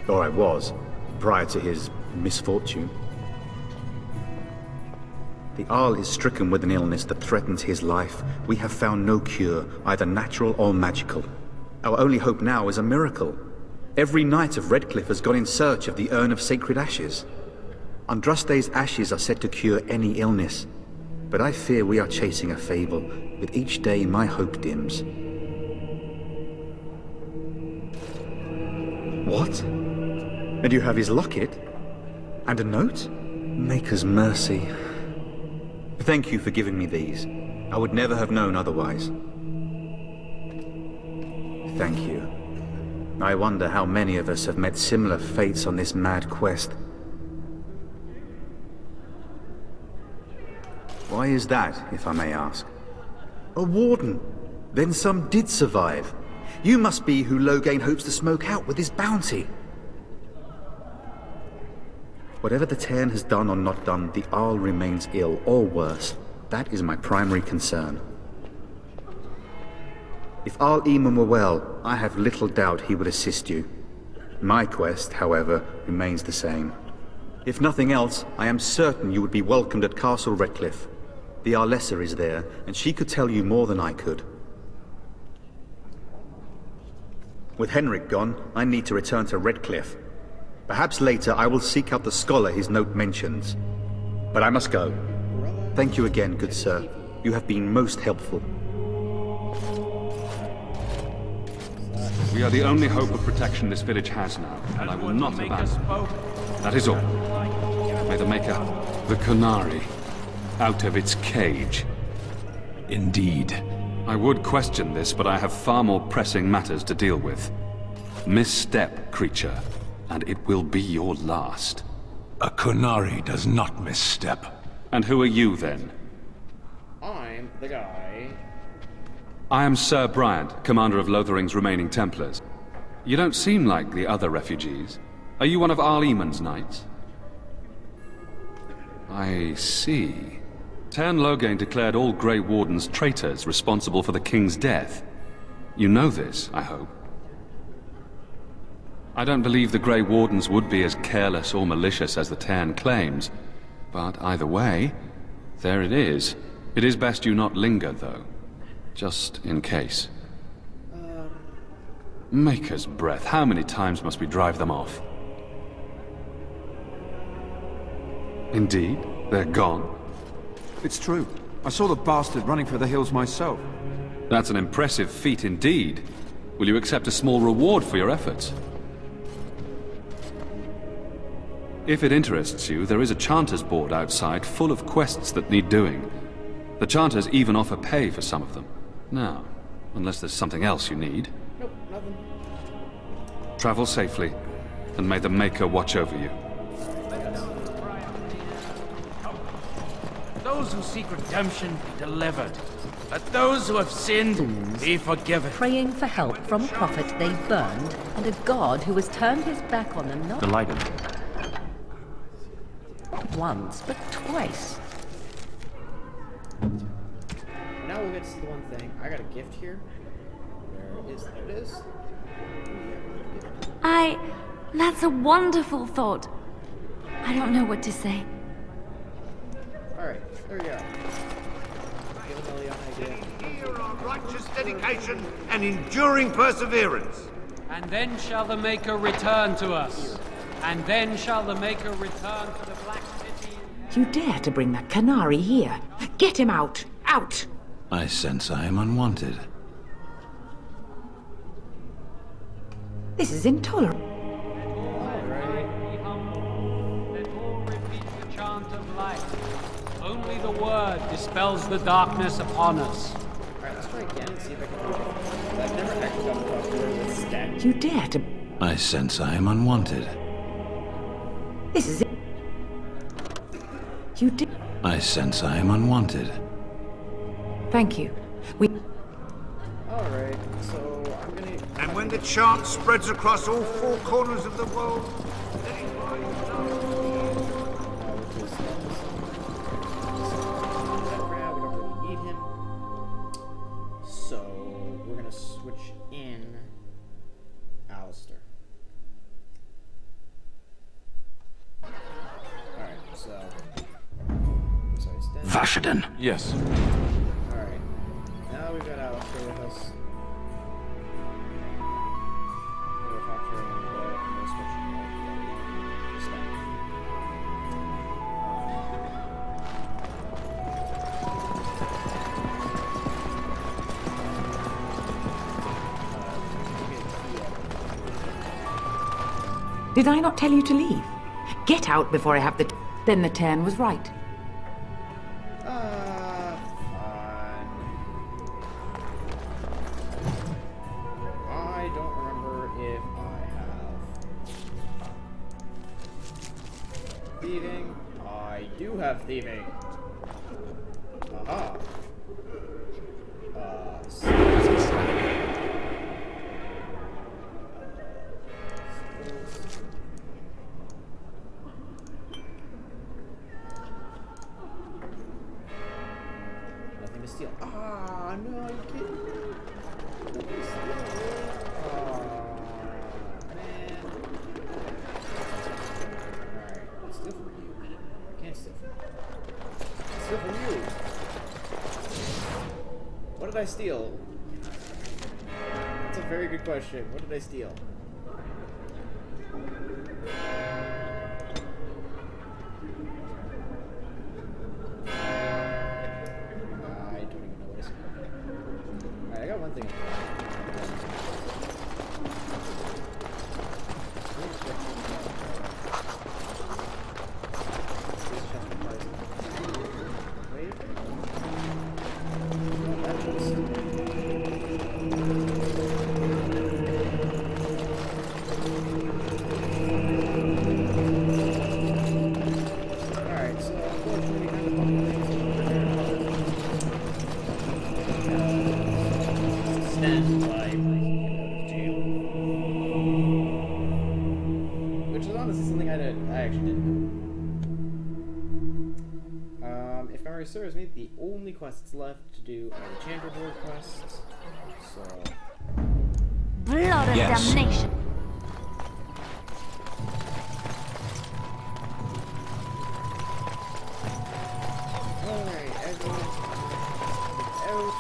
Speaker 13: Or I was, prior to his misfortune. The Arl is stricken with an illness that threatens his life. We have found no cure, either natural or magical. Our only hope now is a miracle. Every knight of Redcliffe has gone in search of the Urn of Sacred Ashes. Andraste's ashes are said to cure any illness, but I fear we are chasing a fable. With each day, my hope dims. What? And you have his locket? And a note? Maker's mercy. Thank you for giving me these. I would never have known otherwise. Thank you. I wonder how many of us have met similar fates on this mad quest. Why is that, if I may ask? A warden! Then some did survive. You must be who Loghain hopes to smoke out with his bounty. Whatever the Tairn has done or not done, the Arl remains ill, or worse. That is my primary concern. If Arl Eamon were well, I have little doubt he would assist you. My quest, however, remains the same. If nothing else, I am certain you would be welcomed at Castle Redcliffe. The Arlessa is there, and she could tell you more than I could. With Henrik gone, I need to return to Redcliffe. Perhaps later I will seek out the scholar his note mentions. But I must go. Thank you again, good sir. You have been most helpful.
Speaker 12: We are the only hope of protection this village has now, and I will not abandon. That is all. May the Maker, the Qunari, out of its cage. Indeed. I would question this, but I have far more pressing matters to deal with. Misstep, creature, and it will be your last.
Speaker 22: A Qunari does not misstep.
Speaker 12: And who are you, then?
Speaker 1: I'm the guy.
Speaker 12: I am Sir Bryant, commander of Lotharing's remaining Templars. You don't seem like the other refugees. Are you one of Arl Eamon's knights? I see. Tairn Loghain declared all Grey Wardens traitors responsible for the king's death. You know this, I hope. I don't believe the Grey Wardens would be as careless or malicious as the Tairn claims. But either way, there it is. It is best you not linger, though. Just in case. Maker's breath, how many times must we drive them off? Indeed, they're gone.
Speaker 14: It's true. I saw the bastard running for the hills myself.
Speaker 12: That's an impressive feat indeed. Will you accept a small reward for your efforts? If it interests you, there is a Chanters board outside full of quests that need doing. The Chanters even offer pay for some of them. Now, unless there's something else you need.
Speaker 1: Nope, nothing.
Speaker 12: Travel safely, and may the Maker watch over you.
Speaker 21: Those who seek redemption be delivered. Let those who have sinned be forgiven.
Speaker 5: Praying for help from a prophet they burned, and a god who has turned his back on them not
Speaker 10: Delighted.
Speaker 5: once, but twice.
Speaker 1: Now we'll get to the one thing. I got a gift here. There it is.
Speaker 20: That's a wonderful thought. I don't know what to say.
Speaker 1: Alright, there we go. Give Leliana a
Speaker 9: Here are righteous dedication and enduring perseverance.
Speaker 21: And then shall the Maker return to us. And then shall the Maker return to the Black City.
Speaker 7: You dare to bring that canary here? Get him out! Out!
Speaker 22: I sense I am unwanted.
Speaker 7: This is intolerable.
Speaker 21: The chant of light. Only the word dispels the darkness upon us.
Speaker 1: Alright, let's try again and see if I can do it. I've never actually come across the word stand.
Speaker 7: You dare to...
Speaker 22: I sense I am unwanted.
Speaker 7: This is it. You did...
Speaker 22: I sense I am unwanted.
Speaker 7: Thank you. We...
Speaker 1: Alright, so I'm gonna...
Speaker 9: And when the chant spreads across all four corners of the world, let it
Speaker 1: So, we're gonna switch in Alistair. Alright, so... Sorry, Sten.
Speaker 22: Vashaden. Yes.
Speaker 1: Alright. Now we've got Alistair with us. We'll talk to her and we'll switch in Sten.
Speaker 7: Did I not tell you to leave? Get out before I have the... Then the Tern was right.
Speaker 1: I don't remember if I have thieving. I do have thieving. Aha. Nothing to steal. Ah, no, you kidding me? Nothing to steal. Ah, man. Alright, let's steal from you. I can't steal from you. Let's steal from you. What did I steal? That's a very good question. What did I steal? I don't even know what I stole. Alright, I got one thing. Alright, so unfortunately we kind of bumped things stand by breaking it out of jail. Which is honestly something I actually didn't know. If memory serves me, the only quests left to do are the chamber board quests. So
Speaker 16: Blood of damnation.
Speaker 1: alright, everyone out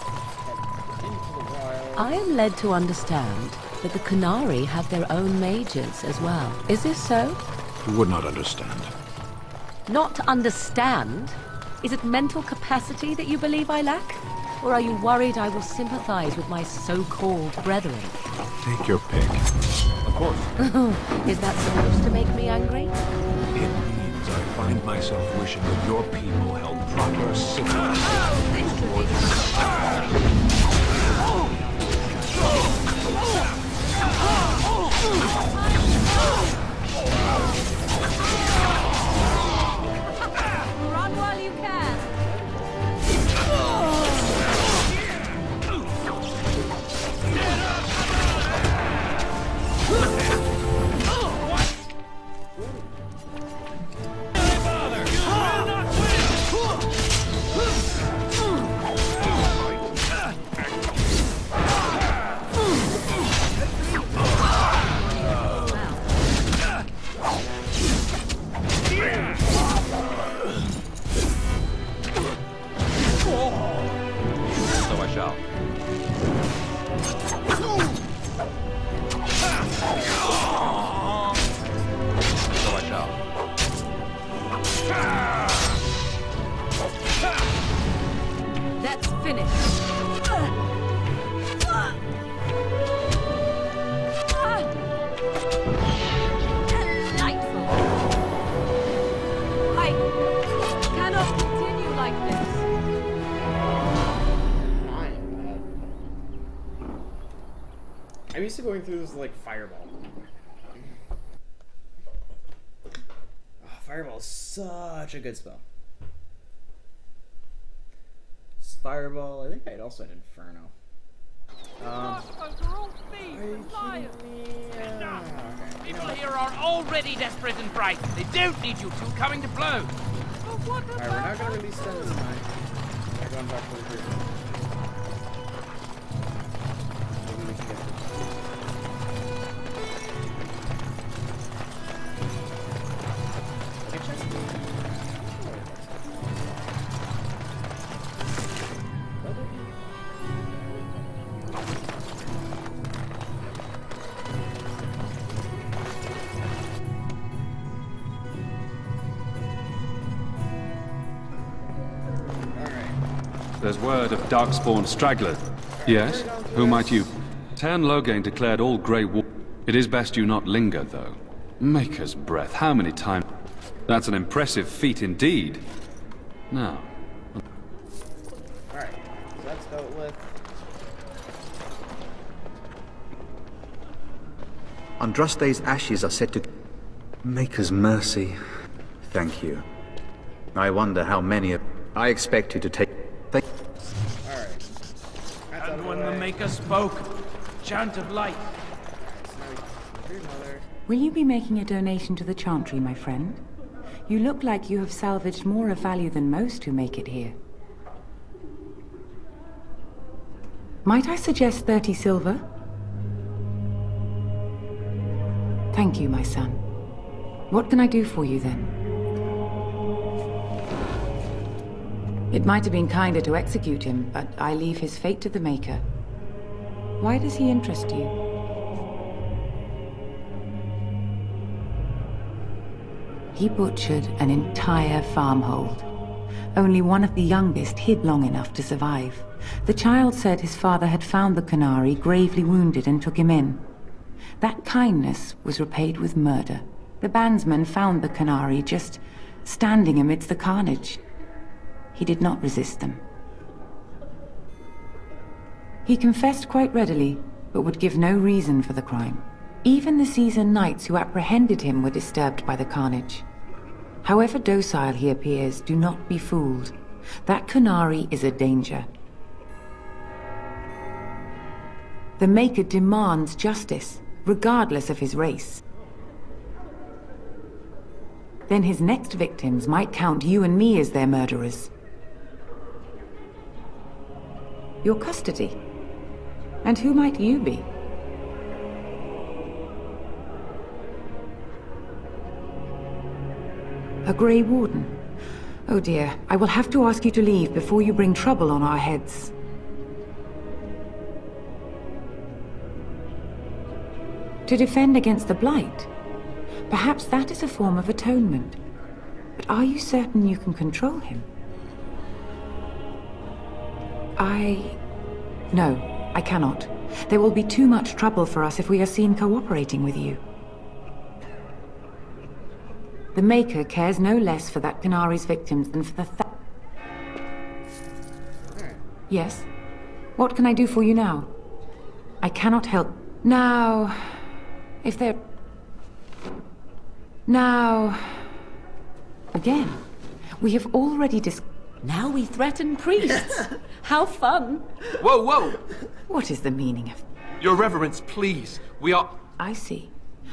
Speaker 1: into the wild.
Speaker 5: I am led to understand that the Qunari have their own mages as well. Is this so?
Speaker 22: You would not understand.
Speaker 5: Not understand? Is it mental capacity that you believe I lack? Or are you worried I will sympathize with my so-called brethren?
Speaker 22: Take your pick. Of course.
Speaker 5: Is that supposed to make me angry?
Speaker 22: It means I find myself wishing that your people held proper civilization towards
Speaker 16: Run while you can.
Speaker 1: I'm used to going through this like Fireball. Oh, Fireball is such a good spell. Fireball. I think I'd also had Inferno.
Speaker 6: People here are already desperate and frightened. They don't need you two coming to blows.
Speaker 1: Alright, we're not gonna release them this time. We're going back to the group. Maybe we can get this.
Speaker 12: There's word of Darkspawn stragglers. Yes? Who might you? Teyrn Loghain declared all Grey War. It is best you not linger, though. Maker's breath, how many times? That's an impressive feat indeed. Now.
Speaker 1: Alright, so that's dealt with.
Speaker 13: Andraste's ashes are said to... Maker's mercy. Thank you. I wonder how many of... I expect you to take...
Speaker 6: And when the Maker spoke, chant of light.
Speaker 7: Will you be making a donation to the Chantry, my friend? You look like you have salvaged more of value than most who make it here. Might I suggest 30 silver? Thank you, my son. What can I do for you, then? It might have been kinder to execute him, but I leave his fate to the Maker. Why does he interest you? He butchered an entire farmhold. Only one of the youngest hid long enough to survive. The child said his father had found the Qunari gravely wounded and took him in. That kindness was repaid with murder. The bandsman found the Qunari just standing amidst the carnage. He did not resist them. He confessed quite readily, but would give no reason for the crime. Even the seasoned knights who apprehended him were disturbed by the carnage. However docile he appears, do not be fooled. That Qunari is a danger. The Maker demands justice, regardless of his race. Then his next victims might count you and me as their murderers. Your custody. And who might you be? A Grey Warden. Oh dear, I will have to ask you to leave before you bring trouble on our heads. To defend against the Blight? Perhaps that is a form of atonement. But are you certain you can control him? No, I cannot. There will be too much trouble for us if we are seen cooperating with you. The Maker cares no less for that Qunari's victims than for the Yes? What can I do for you now? I cannot help. Now... if there... Now... Again, we have already
Speaker 5: Now we threaten priests. How fun.
Speaker 4: Whoa, whoa!
Speaker 7: What is the meaning of...
Speaker 4: Your Reverence, please. We are...
Speaker 7: I see.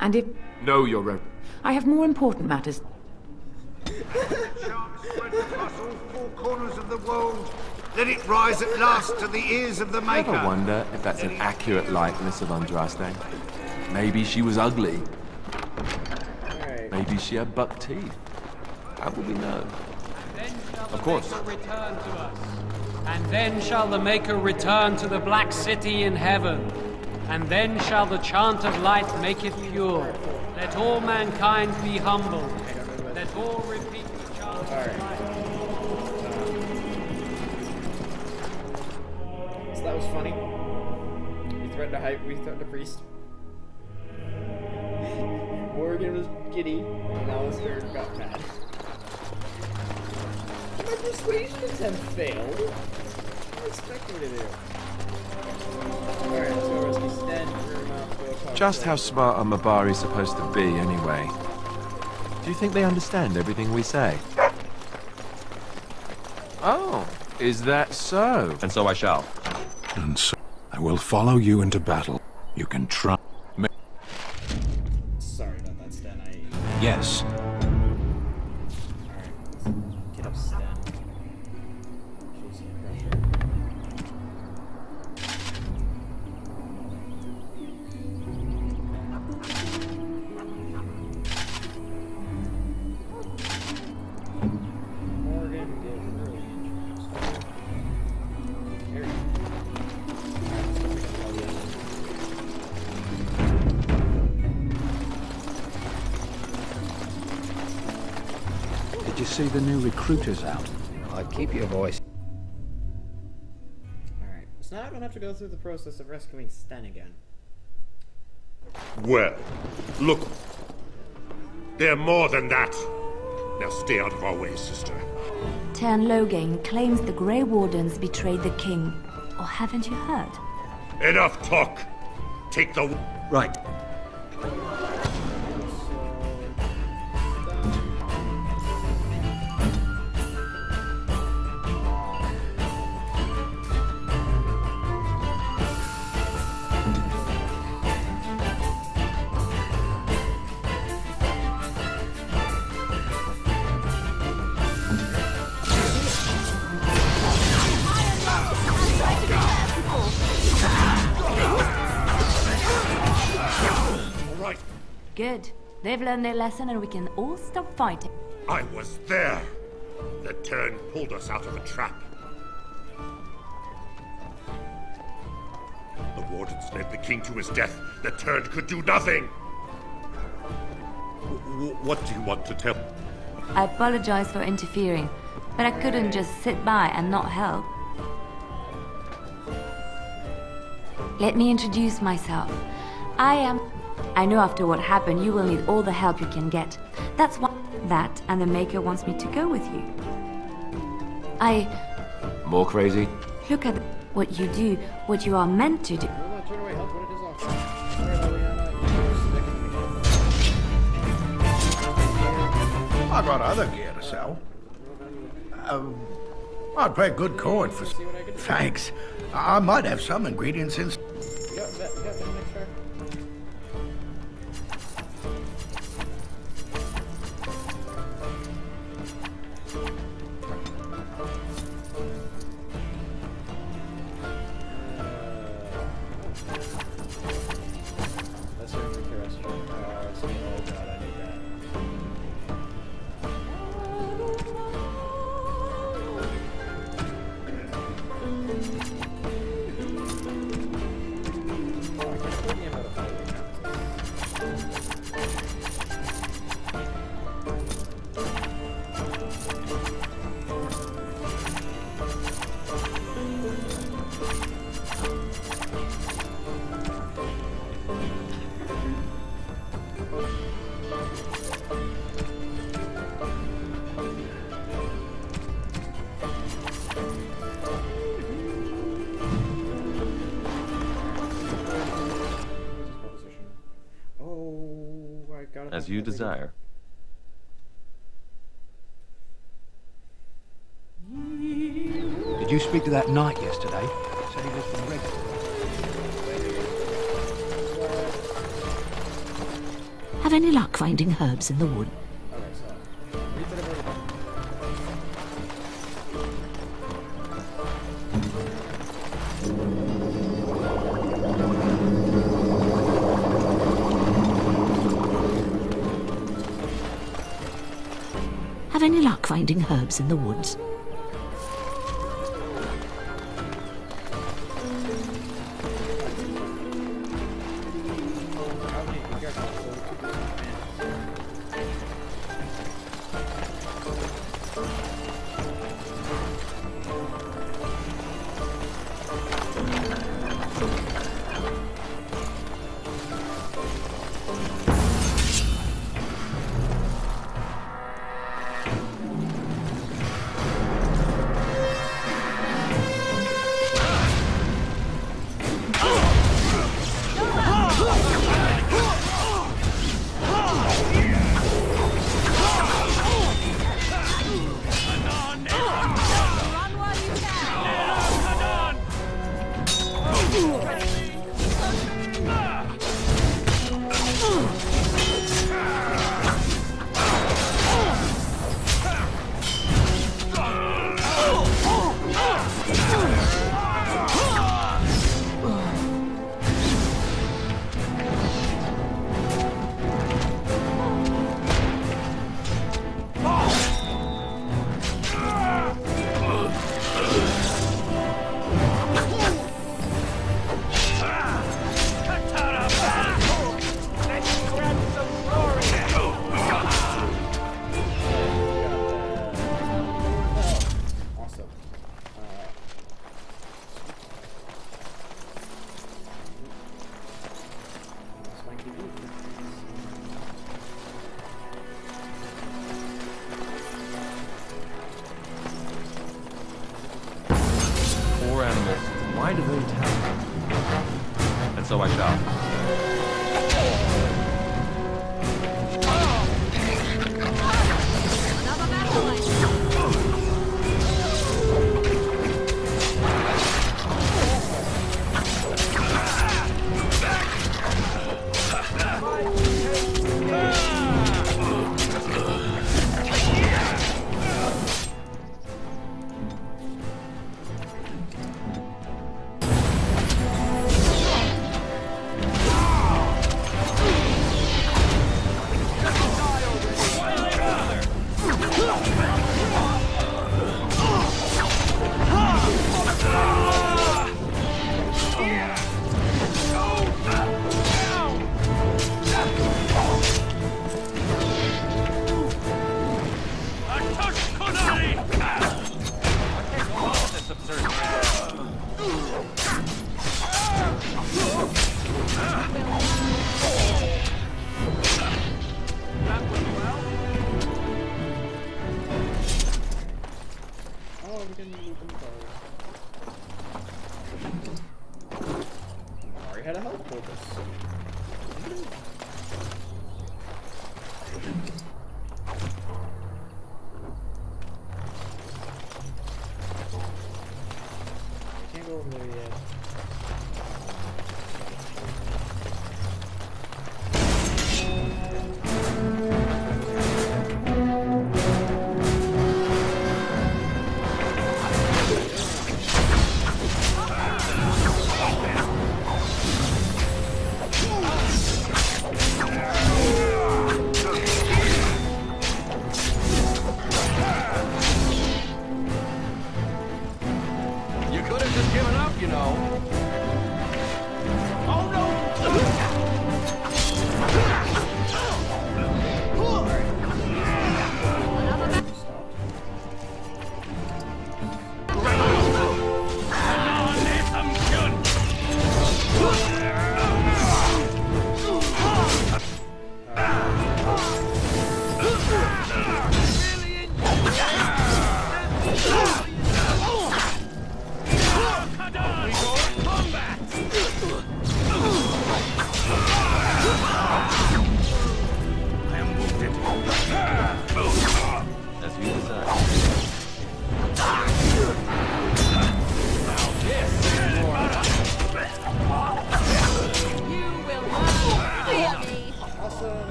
Speaker 7: And if...
Speaker 4: No, Your Reverence.
Speaker 7: I have more important matters.
Speaker 9: Spread across all four corners of the world. Let it rise at last to the ears of the Maker.
Speaker 4: I wonder if that's an accurate likeness of Andraste. Maybe she was ugly. Maybe she had buck teeth. How will we know?
Speaker 21: Of course. Return to us. And then shall the Maker return to the Black City in heaven. And then shall the chant of light make it pure. Let all mankind be humble. Let all repeat the chant of light.
Speaker 1: So that was funny. We threatened a priest. Morgan was giddy, and Alistair got mad. My persuasion attempt failed. What do you expect me to do? Alright, let's go rescue Sten.
Speaker 15: Just how smart are Mabari supposed to be, anyway? Do you think they understand everything we say? Oh, is that so?
Speaker 10: And so I shall.
Speaker 22: And so I will follow you into battle. You can try.
Speaker 1: Sorry about that, Sten.
Speaker 15: Yes.
Speaker 1: Alright, get up, Sten. Show some pressure. Morgan did really interesting. There you
Speaker 19: Did you see the new recruiters out?
Speaker 18: Keep your voice.
Speaker 1: Alright, so now I don't have to go through the process of rescuing Sten again.
Speaker 2: Well, look. They're more than that. Now stay out of our way, sister.
Speaker 20: Teyrn Loghain claims the Grey Wardens betrayed the king. Or haven't you heard?
Speaker 2: Enough talk. Take the...
Speaker 18: Right.
Speaker 20: Good. They've learned their lesson and we can all stop fighting.
Speaker 2: I was there. The Teyrn pulled us out of a trap. The Wardens led the king to his death. The Teyrn could do nothing. What do you want to tell?
Speaker 20: I apologize for interfering, but I couldn't just sit by and not help. Let me introduce myself. I know after what happened, you will need all the help you can get. That's why that and the Maker wants me to go with you.
Speaker 4: More crazy?
Speaker 20: Look at what you do, what you are meant to do.
Speaker 1: Turn away, help, what it is off.
Speaker 9: I got other gear to sell. I'd pay good coin for... Thanks. I might have some ingredients in...
Speaker 10: As you desire.
Speaker 19: Did you speak to that knight yesterday? Said he was from Red.
Speaker 23: Have any luck finding herbs in the wood? Have any luck finding herbs in the woods?
Speaker 15: Poor animals. Why do they attack? And so I shall.
Speaker 1: Had a health purpose. Can't go over there yet.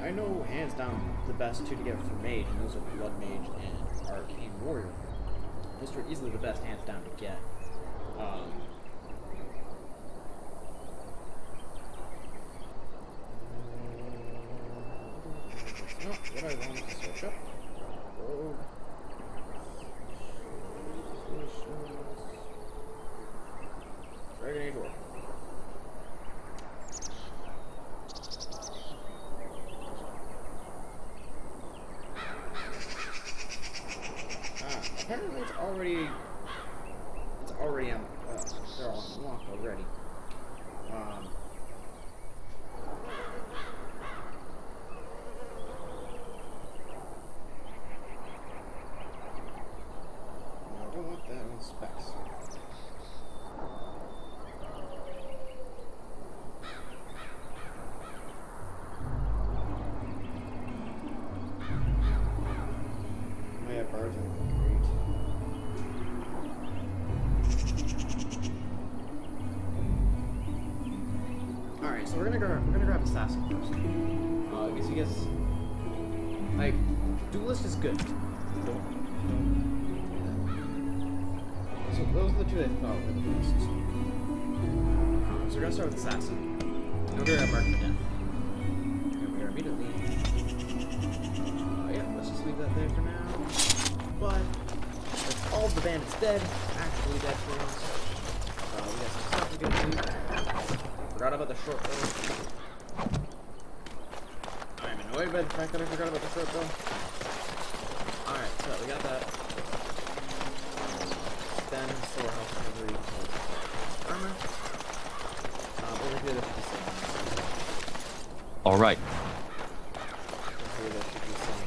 Speaker 1: I know hands down the best two to get for Mage, and those are Blood Mage and Arcane Warrior. Those are easily the best hands down to get. Oh, what I want is to search up. Oh. Dragon Age Warrior. Apparently it's already on. They're all unlocked already. I don't want that on specs. I have bars on great. Alright, so we're gonna grab Assassin first. Because you guys, like, Duelist is good. Don't so those are the two I thought were the best. So we're gonna start with Assassin. We're gonna grab Mark for Death. And we are immediately. Yeah, let's just leave that there for now. But with all the bandits dead, actually dead for once. We got some stuff we can do. Forgot about the short bow. I'm annoyed by the fact that I forgot about the short bow. Alright, so we got that. Then storehouse recovery armor. Over here there should be some.
Speaker 10: Alright.
Speaker 1: Over here there should be some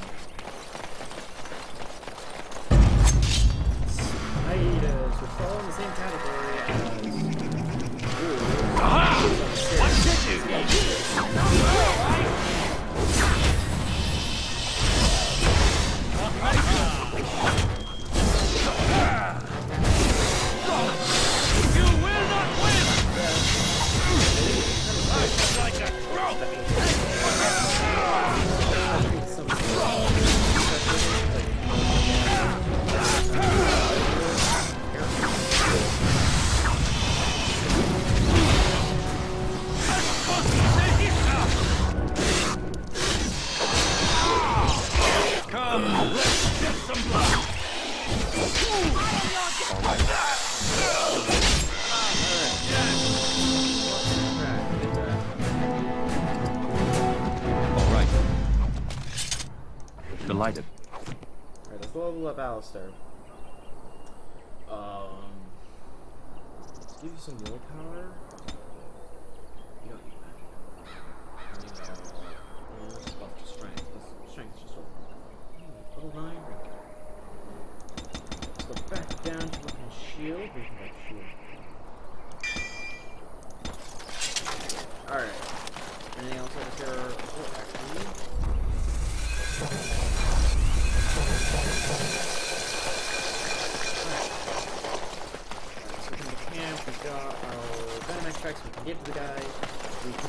Speaker 1: items which fall in the same category as
Speaker 2: What did you need?
Speaker 6: You will not win! Like a Come, let's get some blood!
Speaker 10: Alright. Delighted.
Speaker 1: Alright, let's level up Alistair. Let's give you some willpower. You don't need that. Let's buff to strength. Strength just level 9. Let's go back down to looking shield. We can get shield. Alright. Anything else over here? Oh, actually. So we can camp, we've got our venom extracts, we can get to the guy, we can...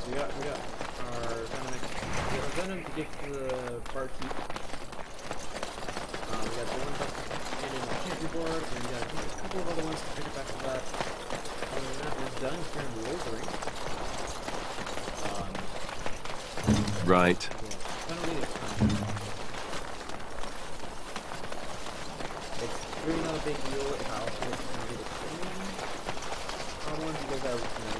Speaker 1: So we got our venom to get to the barkeep. We got the one buff in the pantry board, and we got a couple of other ones to pick up after that. Other than that, we're done here in Wolverine.
Speaker 4: Right.
Speaker 1: It's really not a big deal if I also can get it clean. I want to go there with me.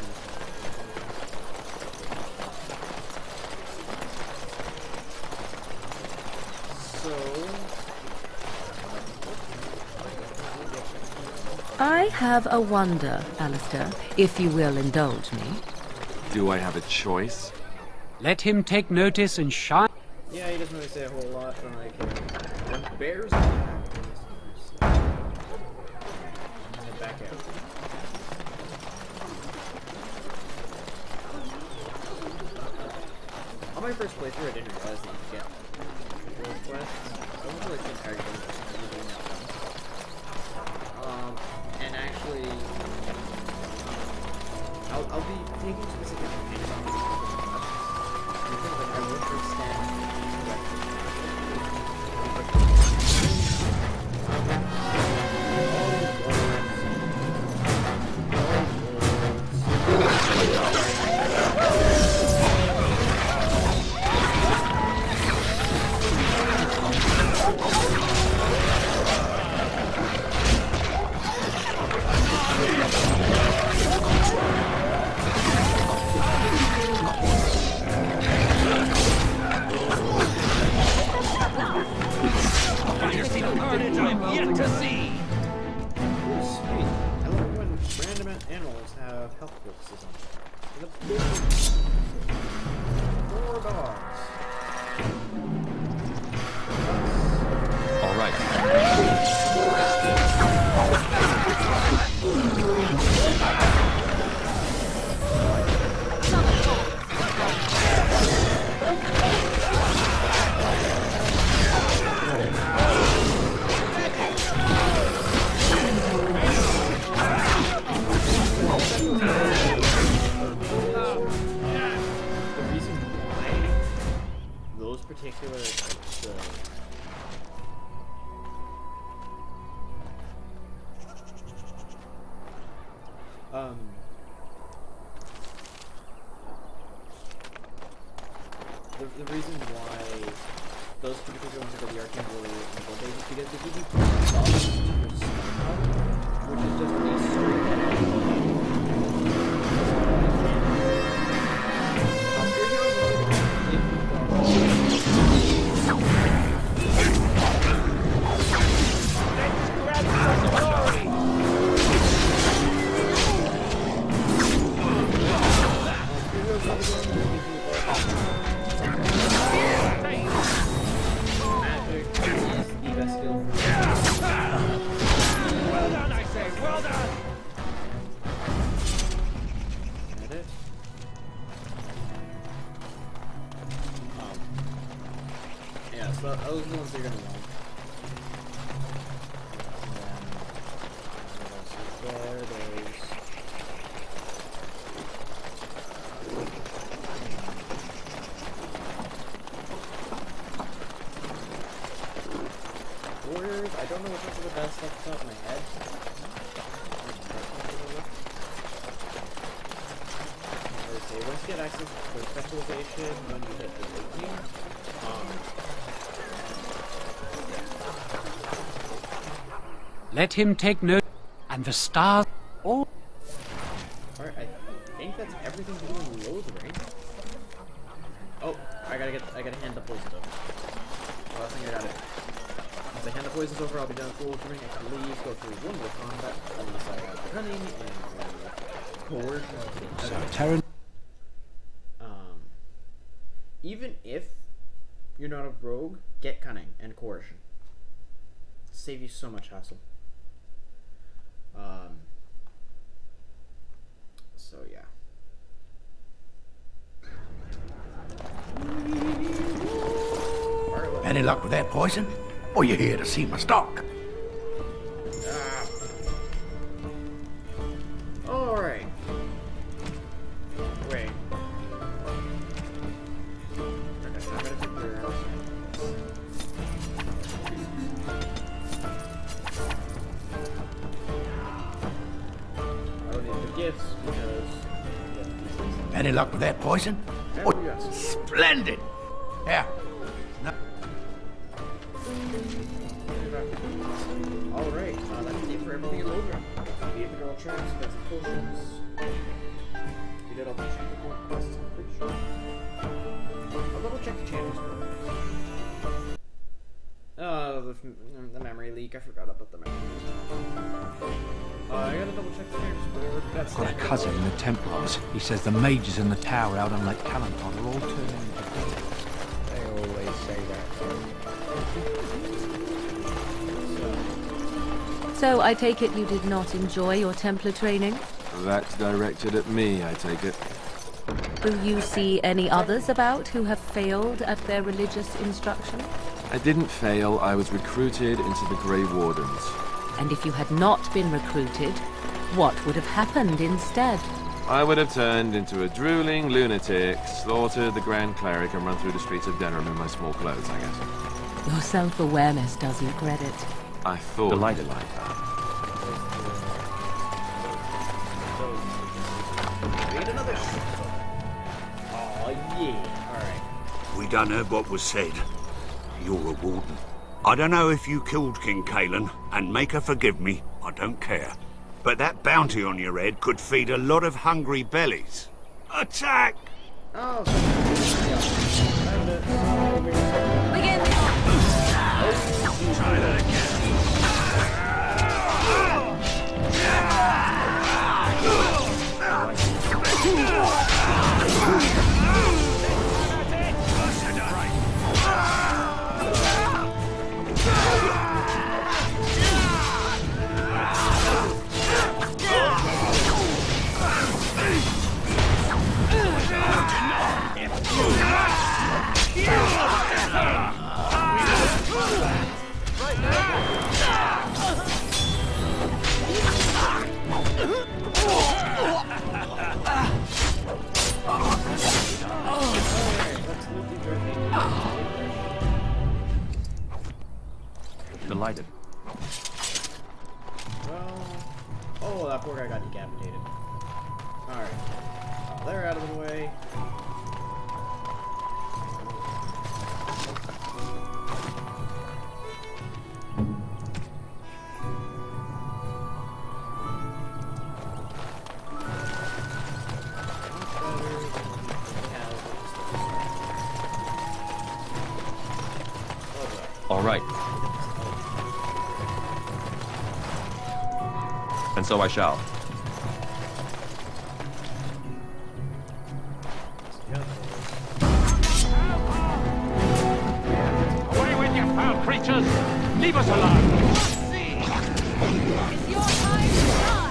Speaker 5: I have a wonder, Alistair, if you will indulge me.
Speaker 4: Do I have a choice?
Speaker 21: Let him take notice and shine.
Speaker 1: Yeah, he doesn't really say a whole lot, but like, when bears back out. On my first playthrough, I didn't realize that you could get world quests. So I went through like the entire game just doing that one. And actually, I'll be taking specific things on these because like I will first stand particular, like, the reason why those two particular ones are the Arcane Warrior and Gold Age is because they give you buffs to your spell power, which is just a straight those are the ones you're gonna want. Warriors, I don't know which ones are the best off the top of my head. Once you get access to their specialization, when you hit the awakening,
Speaker 21: let him take note, and the stars all.
Speaker 1: Alright, I think that's everything to do in Lothering. Oh, I gotta hand the poison over. Last thing I gotta do. Once I hand the poisons over, I'll be done with Lothering. I can leave, go through one more combat, unless I have cunning and coercion.
Speaker 19: So, Terran.
Speaker 1: Even if you're not a rogue, get cunning and coercion. Save you so much hassle. So yeah.
Speaker 9: Any luck with that poison? Or you here to see my stock?
Speaker 1: Alright. Wait. Gifts because
Speaker 9: any luck with that poison? Oh, splendid! Yeah. No.
Speaker 1: Alright, that's it for everything in Lothering. Behavioral traps, defensive potions. You did all the champion quests, I'm pretty sure. I'll double check the champions. Oh, the memory leak. I forgot about the memory leak. I gotta double check the champions.
Speaker 19: I've got a cousin in the Templars. He says the mages in the tower out on Lake Calenton are all turning into devils.
Speaker 1: They always say that.
Speaker 5: So I take it you did not enjoy your Templar training?
Speaker 4: That's directed at me, I take it.
Speaker 5: Will you see any others about who have failed at their religious instruction?
Speaker 4: I didn't fail, I was recruited into the Grey Wardens.
Speaker 5: And if you had not been recruited, what would have happened instead?
Speaker 4: I would have turned into a drooling lunatic, slaughtered the Grand Cleric, and run through the streets of Denham in my small clothes, I guess.
Speaker 5: Your self-awareness does you credit.
Speaker 4: I thought
Speaker 10: delighted
Speaker 4: like that.
Speaker 1: Oh yeah. Alright.
Speaker 3: We done heard what was said. You're a warden. I don't know if you killed King Cailan, and make her forgive me, I don't care. But that bounty on your head could feed a lot of hungry bellies. Attack!
Speaker 1: Oh,
Speaker 5: begin!
Speaker 3: Try that again.
Speaker 15: delighted.
Speaker 1: Well... Oh, that poor guy got decapitated. Alright. They're out of the way.
Speaker 10: All right. And so I shall.
Speaker 6: Away with you, foul creatures! Leave us alone!
Speaker 16: It's your time to die!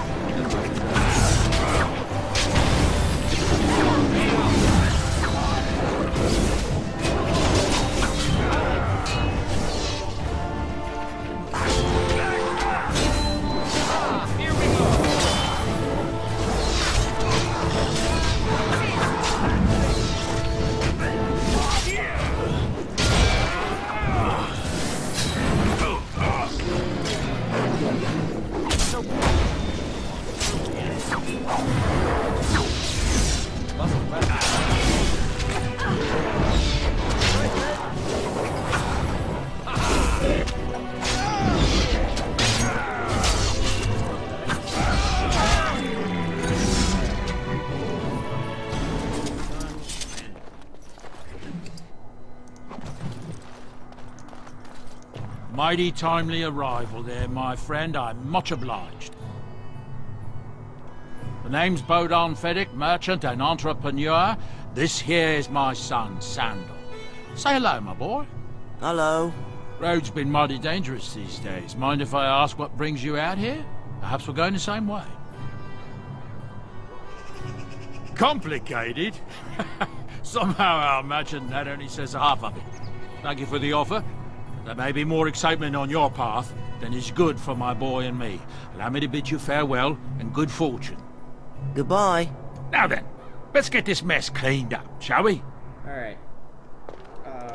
Speaker 19: Mighty timely arrival there, my friend. I'm much obliged. The name's Bodon Feddick, merchant and entrepreneur. This here is my son, Sandal. Say hello, my boy.
Speaker 8: Hello.
Speaker 19: Road's been mighty dangerous these days. Mind if I ask what brings you out here? Perhaps we're going the same way. Complicated? Somehow I imagine that only says half of it. Thank you for the offer. There may be more excitement on your path than is good for my boy and me. Allow me to bid you farewell and good fortune.
Speaker 8: Goodbye.
Speaker 19: Now then, let's get this mess cleaned up, shall we?
Speaker 1: Alright.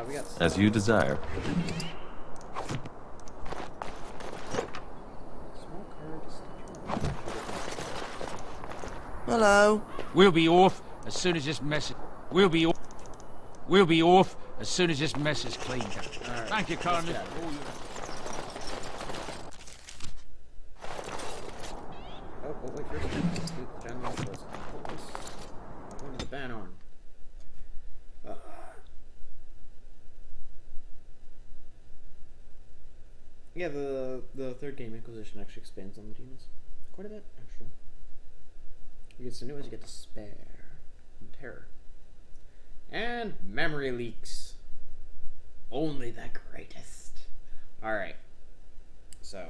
Speaker 1: We got...
Speaker 10: As you desire.
Speaker 8: Hello.
Speaker 19: We'll be off as soon as this mess... We'll be off as soon as this mess is cleaned up. Right. Thank you, Colonel.
Speaker 1: Oh, wait, first the general was going to the ban on. Yeah, the third game, Inquisition, actually expands on the demons. Quite a bit, actually. You get some new ones, you get Despair, and Terror. And Memory Leaks. Only the greatest. Alright. So.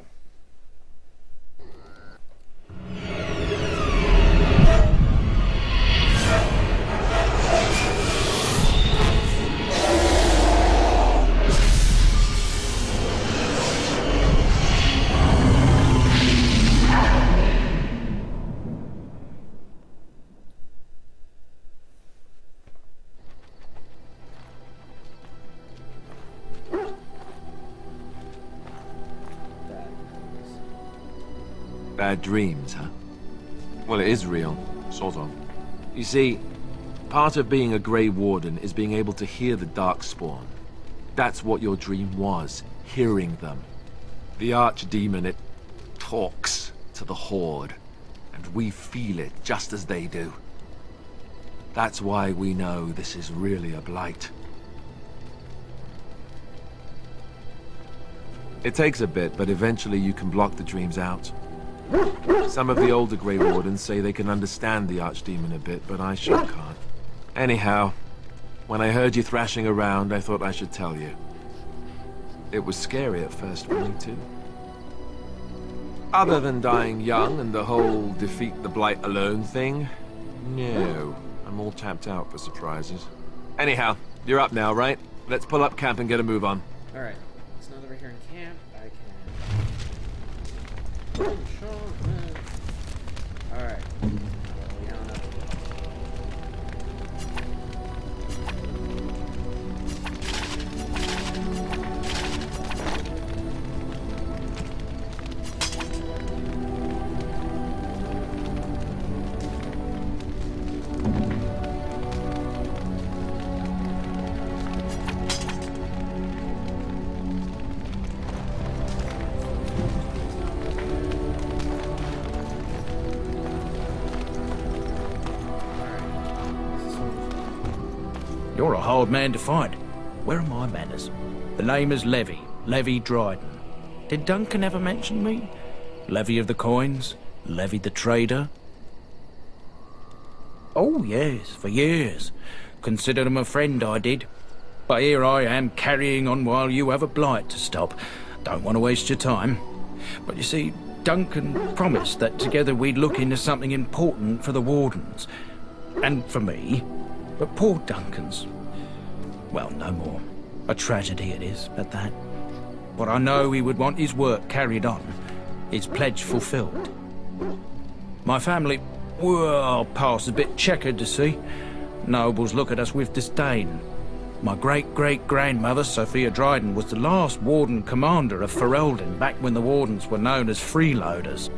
Speaker 4: Bad dreams, huh? Well, it is real, sort of. You see, part of being a Grey Warden is being able to hear the Darkspawn. That's what your dream was, hearing them. The Archdemon, it talks to the Horde, and we feel it just as they do. That's why we know this is really a blight. It takes a bit, but eventually you can block the dreams out. Some of the older Grey Wardens say they can understand the Archdemon a bit, but I sure can't. Anyhow, when I heard you thrashing around, I thought I should tell you. It was scary at first for me, too. Other than dying young and the whole defeat the Blight alone thing, no. I'm all tapped out for surprises. Anyhow, you're up now, right? Let's pull up camp and get a move on.
Speaker 1: Alright. It's not over here in camp. I can... Alright.
Speaker 11: hard man to find. Where are my manners? The name is Levy. Levy Dryden. Did Duncan ever mention me? Levy of the coins? Levy the trader? Oh, yes, for years. Considered him a friend, I did. But here I am, carrying on while you have a blight to stop. Don't want to waste your time. But you see, Duncan promised that together we'd look into something important for the Wardens. And for me. But poor Duncan's... well, no more. A tragedy it is, at that. But I know he would want his work carried on. His pledge fulfilled. My family, well, past a bit checkered to see. Nobles look at us with disdain. My great-great-grandmother, Sophia Dryden, was the last Warden commander of Ferelden back when the Wardens were known as freeloaders.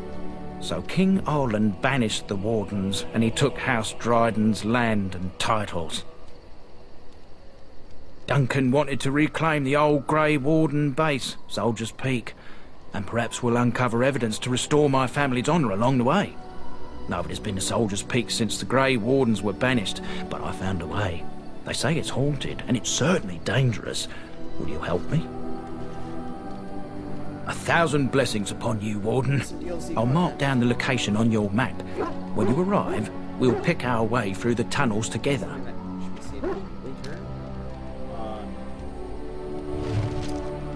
Speaker 11: So King Olland banished the Wardens, and he took House Dryden's land and titles. Duncan wanted to reclaim the old Grey Warden base, Soldier's Peak, and perhaps we'll uncover evidence to restore my family's honour along the way. Nobody's been to Soldier's Peak since the Grey Wardens were banished, but I found a way. They say it's haunted, and it's certainly dangerous. Will you help me? 1,000 blessings upon you, Warden. I'll mark down the location on your map. When you arrive, we'll pick our way through the tunnels together.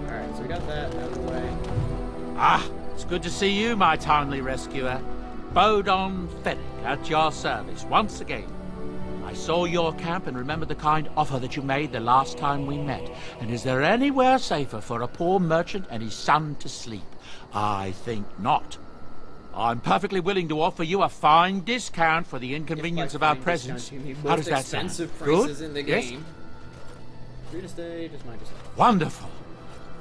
Speaker 1: Alright, so we got that out of the way.
Speaker 19: Ah, it's good to see you, my timely rescuer. Bodon Ferric at your service once again. I saw your camp and remembered the kind offer that you made the last time we met. And is there anywhere safer for a poor merchant and his son to sleep? I think not. I'm perfectly willing to offer you a fine discount for the inconvenience of our presence. How does that sound?
Speaker 1: Good? In the
Speaker 19: Yes?
Speaker 1: game. Free to stay, just mind yourself.
Speaker 19: Wonderful.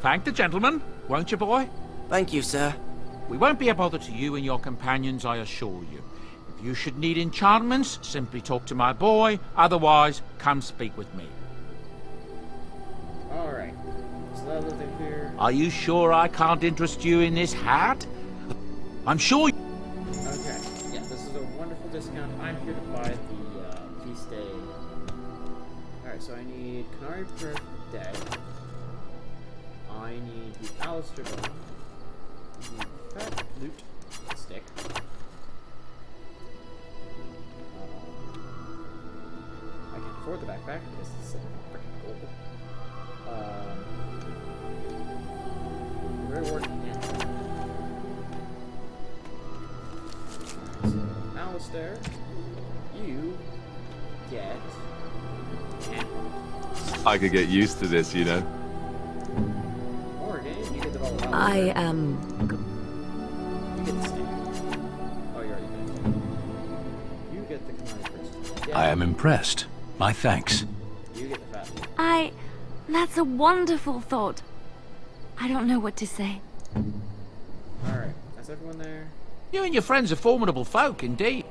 Speaker 19: Thank the gentleman, won't you, boy?
Speaker 8: Thank you, sir.
Speaker 19: We won't be a bother to you and your companions, I assure you. If you should need enchantments, simply talk to my boy. Otherwise, come speak with me.
Speaker 1: Alright. So that little thing here.
Speaker 19: Are you sure I can't interest you in this hat? I'm sure...
Speaker 1: Okay. Yeah, this is a wonderful discount. I'm here to buy the feast day. Alright, so I need Canary Perth dead. I need the Alistair bone. The fat loot stick. I can afford the backpack because it's freaking gold. Reward again. So, Alistair, you get ammo.
Speaker 4: I could get used to this, you know.
Speaker 1: Morgan, you get the ball of
Speaker 5: I
Speaker 1: Alistair.
Speaker 5: am...
Speaker 1: You get the stick. Oh, you already finished. You get the commodity first. Yeah.
Speaker 22: I am impressed. My thanks.
Speaker 1: You get the fat.
Speaker 16: That's a wonderful thought. I don't know what to say.
Speaker 1: Alright, that's everyone there.
Speaker 19: You and your friends are formidable folk, indeed.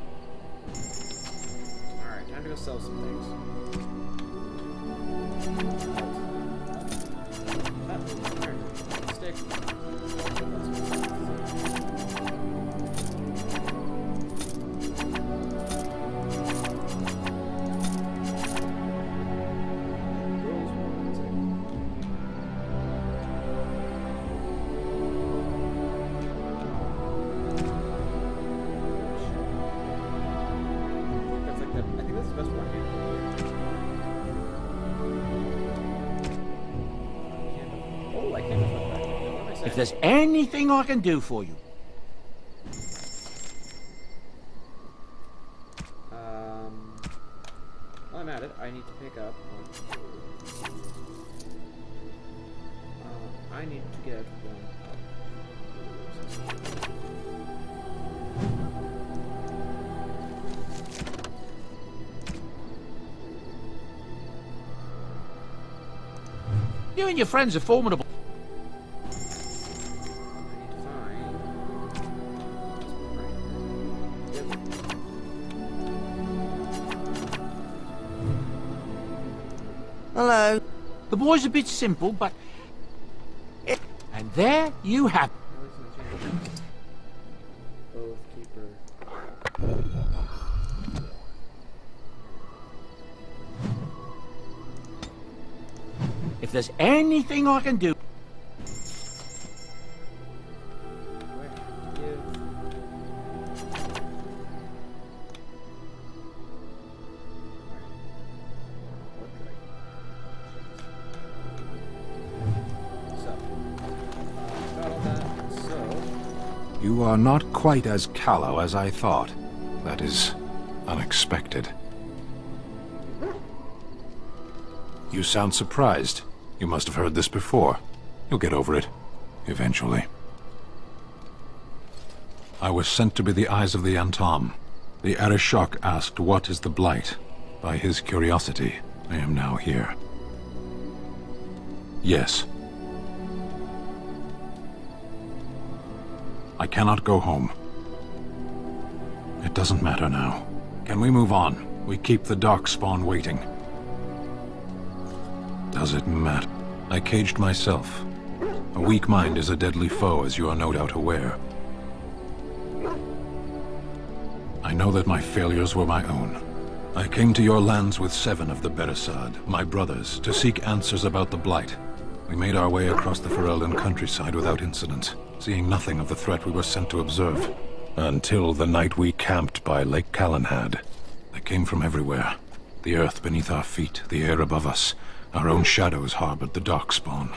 Speaker 1: Alright, time to go sell some things. Stick. That's like the, I think that's the best one here. Oh, I can't afford that. What am I saying?
Speaker 19: If there's anything I can do for you.
Speaker 1: While I'm at it, I need to pick up. I need to get one.
Speaker 19: You and your friends are formidable.
Speaker 8: Hello.
Speaker 19: The boy's a bit simple, but... And there you have...
Speaker 1: Oath Keeper.
Speaker 19: If there's anything I can do...
Speaker 22: You are not quite as callow as I thought. That is unexpected. You sound surprised. You must have heard this before. You'll get over it. Eventually. I was sent to be the eyes of the Antom. The Arishok asked, "What is the Blight?" By his curiosity, I am now here. Yes. I cannot go home. It doesn't matter now. Can we move on? We keep the Darkspawn waiting. Does it matter? I caged myself. A weak mind is a deadly foe, as you are no doubt aware. I know that my failures were my own. I came to your lands with 7 of the Beresad, my brothers, to seek answers about the Blight. We made our way across the Ferelden countryside without incident, seeing nothing of the threat we were sent to observe. Until the night we camped by Lake Calenhad. They came from everywhere. The earth beneath our feet, the air above us. Our own shadows harbored the Darkspawn.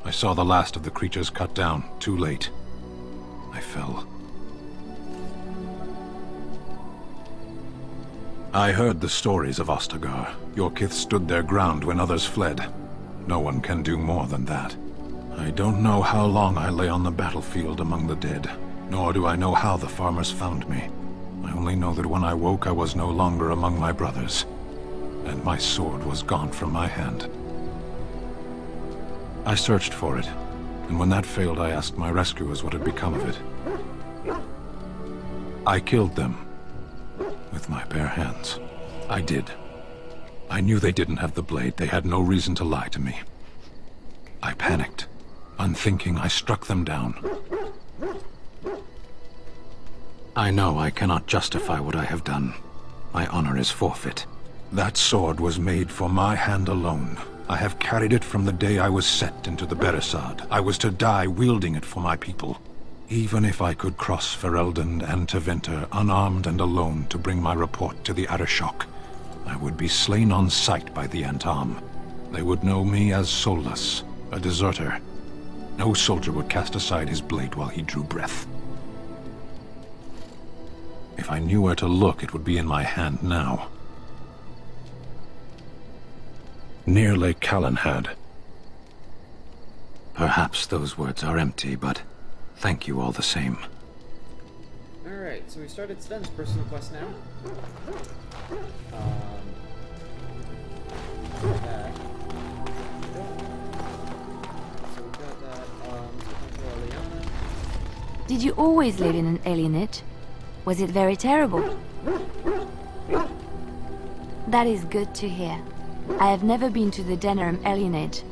Speaker 22: I saw the last of the creatures cut down, too late. I fell. I heard the stories of Ostagar. Your kith stood their ground when others fled. No one can do more than that. I don't know how long I lay on the battlefield among the dead, nor do I know how the farmers found me. I only know that when I woke I was no longer among my brothers, and my sword was gone from my hand. I searched for it, and when that failed I asked my rescuers what had become of it. I killed them, with my bare hands. I did. I knew they didn't have the blade. They had no reason to lie to me. I panicked. Unthinking, I struck them down. I know I cannot justify what I have done. My honor is forfeit. That sword was made for my hand alone. I have carried it from the day I was set into the Beresad. I was to die wielding it for my people. Even if I could cross Ferelden and Tevinter unarmed and alone to bring my report to the Arishok, I would be slain on sight by the Antom. They would know me as soulless, a deserter. No soldier would cast aside his blade while he drew breath. If I knew where to look, it would be in my hand now. Near Lake Calenhad. Perhaps those words are empty, but thank you all the same.
Speaker 1: Alright, so we started Sven's personal quest now. That. So we got that,
Speaker 20: Did you always live in an alienate? Was it very terrible? That is good to hear. I have never been to the Denerim alienate,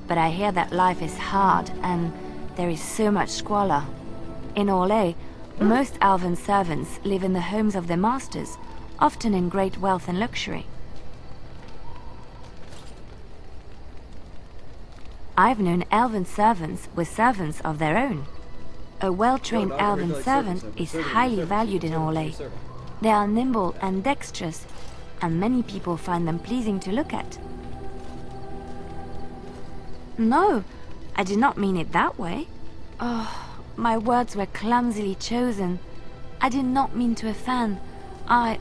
Speaker 20: but I hear that life is hard and there is so much squalor. In Orlais, most elven servants live in the homes of their masters, often in great wealth and luxury. I've known elven servants with servants of their own. A well-trained elven servant is highly valued in Orlais. They are nimble and dexterous, and many people find them pleasing to look at. No, I did not mean it that way. Oh, my words were clumsily chosen. I did not mean to offend. I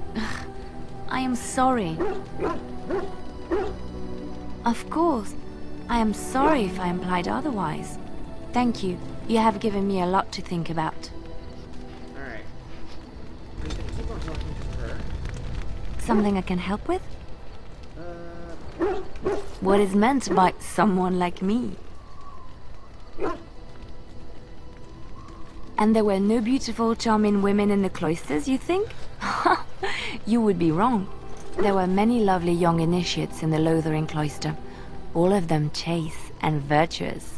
Speaker 20: am sorry. Of course, I am sorry if I implied otherwise. Thank you. You have given me a lot to think about.
Speaker 1: Alright. We can keep on talking to her.
Speaker 20: Something I can help with? What is meant by someone like me? And there were no beautiful, charming women in the cloisters, you think? You would be wrong. There were many lovely young initiates in the Lothering cloister, all of them chaste and virtuous.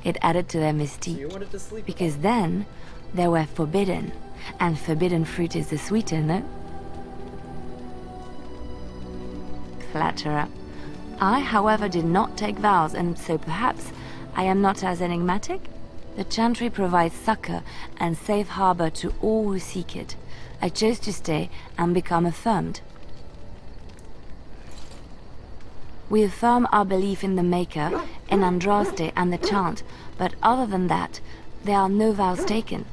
Speaker 20: It added to their mystique, because then they were forbidden, and forbidden fruit is the sweeter, no? Flatterer.
Speaker 16: I, however, did not take vows, and so perhaps I am not as enigmatic? The Chantry provides succor and safe harbor to all who seek it. I chose to stay and become affirmed. We affirm our belief in the Maker, in Andraste and the chant, but other than that, there are no vows taken.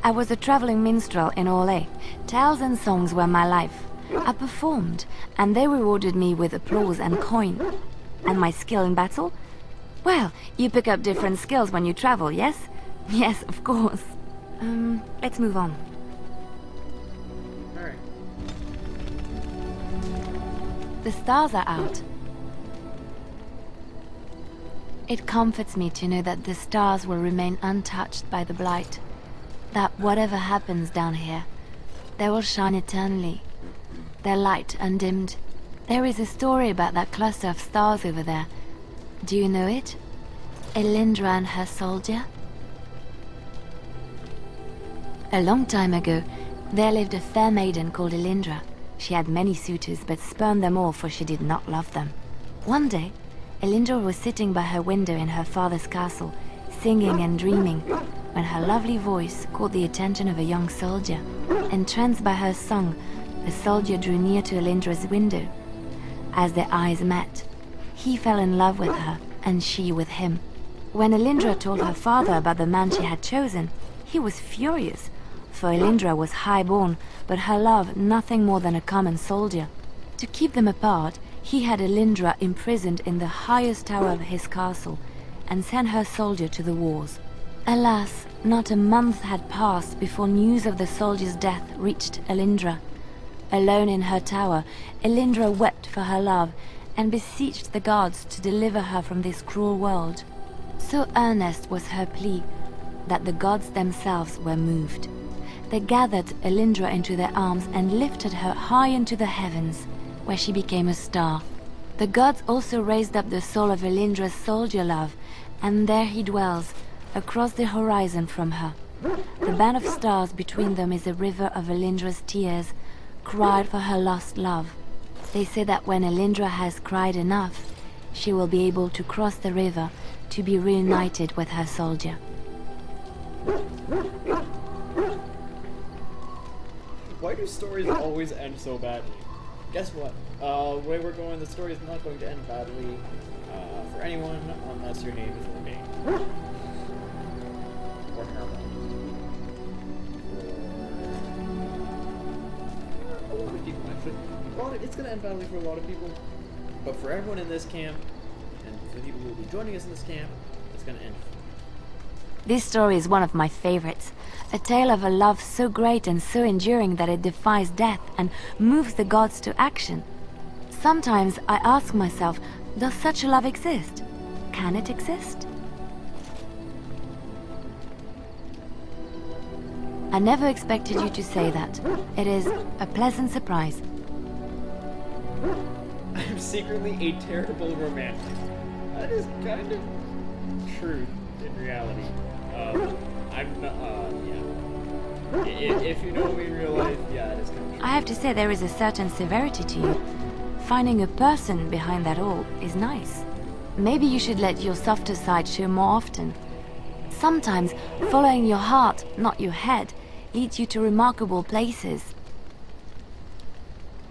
Speaker 16: I was a traveling minstrel in Orlais. Tales and songs were my life. I performed, and they rewarded me with applause and coin. And my skill in battle? Well, you pick up different skills when you travel, yes? Yes, of course. Let's move on.
Speaker 1: Alright.
Speaker 16: The stars are out. It comforts me to know that the stars will remain untouched by the blight. That whatever happens down here, they will shine eternally. Their light undimmed. There is a story about that cluster of stars over there. Do you know it? Elindra and her soldier? A long time ago, there lived a fair maiden called Elindra. She had many suitors, but spurned them all, for she did not love them. One day, Elindra was sitting by her window in her father's castle, singing and dreaming, when her lovely voice caught the attention of a young soldier. Entranced by her song, the soldier drew near to Elindra's window. As their eyes met, he fell in love with her, and she with him. When Elindra told her father about the man she had chosen, he was furious, for Elindra was high-born, but her love nothing more than a common soldier. To keep them apart, he had Elindra imprisoned in the highest tower of his castle, and sent her soldier to the wars. Alas, not a month had passed before news of the soldier's death reached Elindra. Alone in her tower, Elindra wept for her love, and beseeched the gods to deliver her from this cruel world. So earnest was her plea that the gods themselves were moved. They gathered Elindra into their arms and lifted her high into the heavens, where she became a star. The gods also raised up the soul of Elindra's soldier love, and there he dwells, across the horizon from her. The band of stars between them is a river of Elindra's tears, cried for her lost love. They say that when Elindra has cried enough, she will be able to cross the river to be reunited with her soldier.
Speaker 1: Why do stories always end so badly? Guess what? The way we're going, the story is not going to end badly for anyone unless your name is Levine. Or Herman. Or a lot of people, actually. It's going to end badly for a lot of people. But for everyone in this camp, and for the people who will be joining us in this camp, it's going to end.
Speaker 16: This story is one of my favorites. A tale of a love so great and so enduring that it defies death and moves the gods to action. Sometimes I ask myself, does such a love exist? Can it exist? I never expected you to say that. It is a pleasant surprise.
Speaker 1: I'm secretly a terrible romantic. That is kind of true in reality. I'm not, yeah. If you know me in real life, yeah, it is kind of true.
Speaker 16: I have to say there is a certain severity to you. Finding a person behind that all is nice. Maybe you should let your softer side show more often. Sometimes following your heart, not your head, leads you to remarkable places.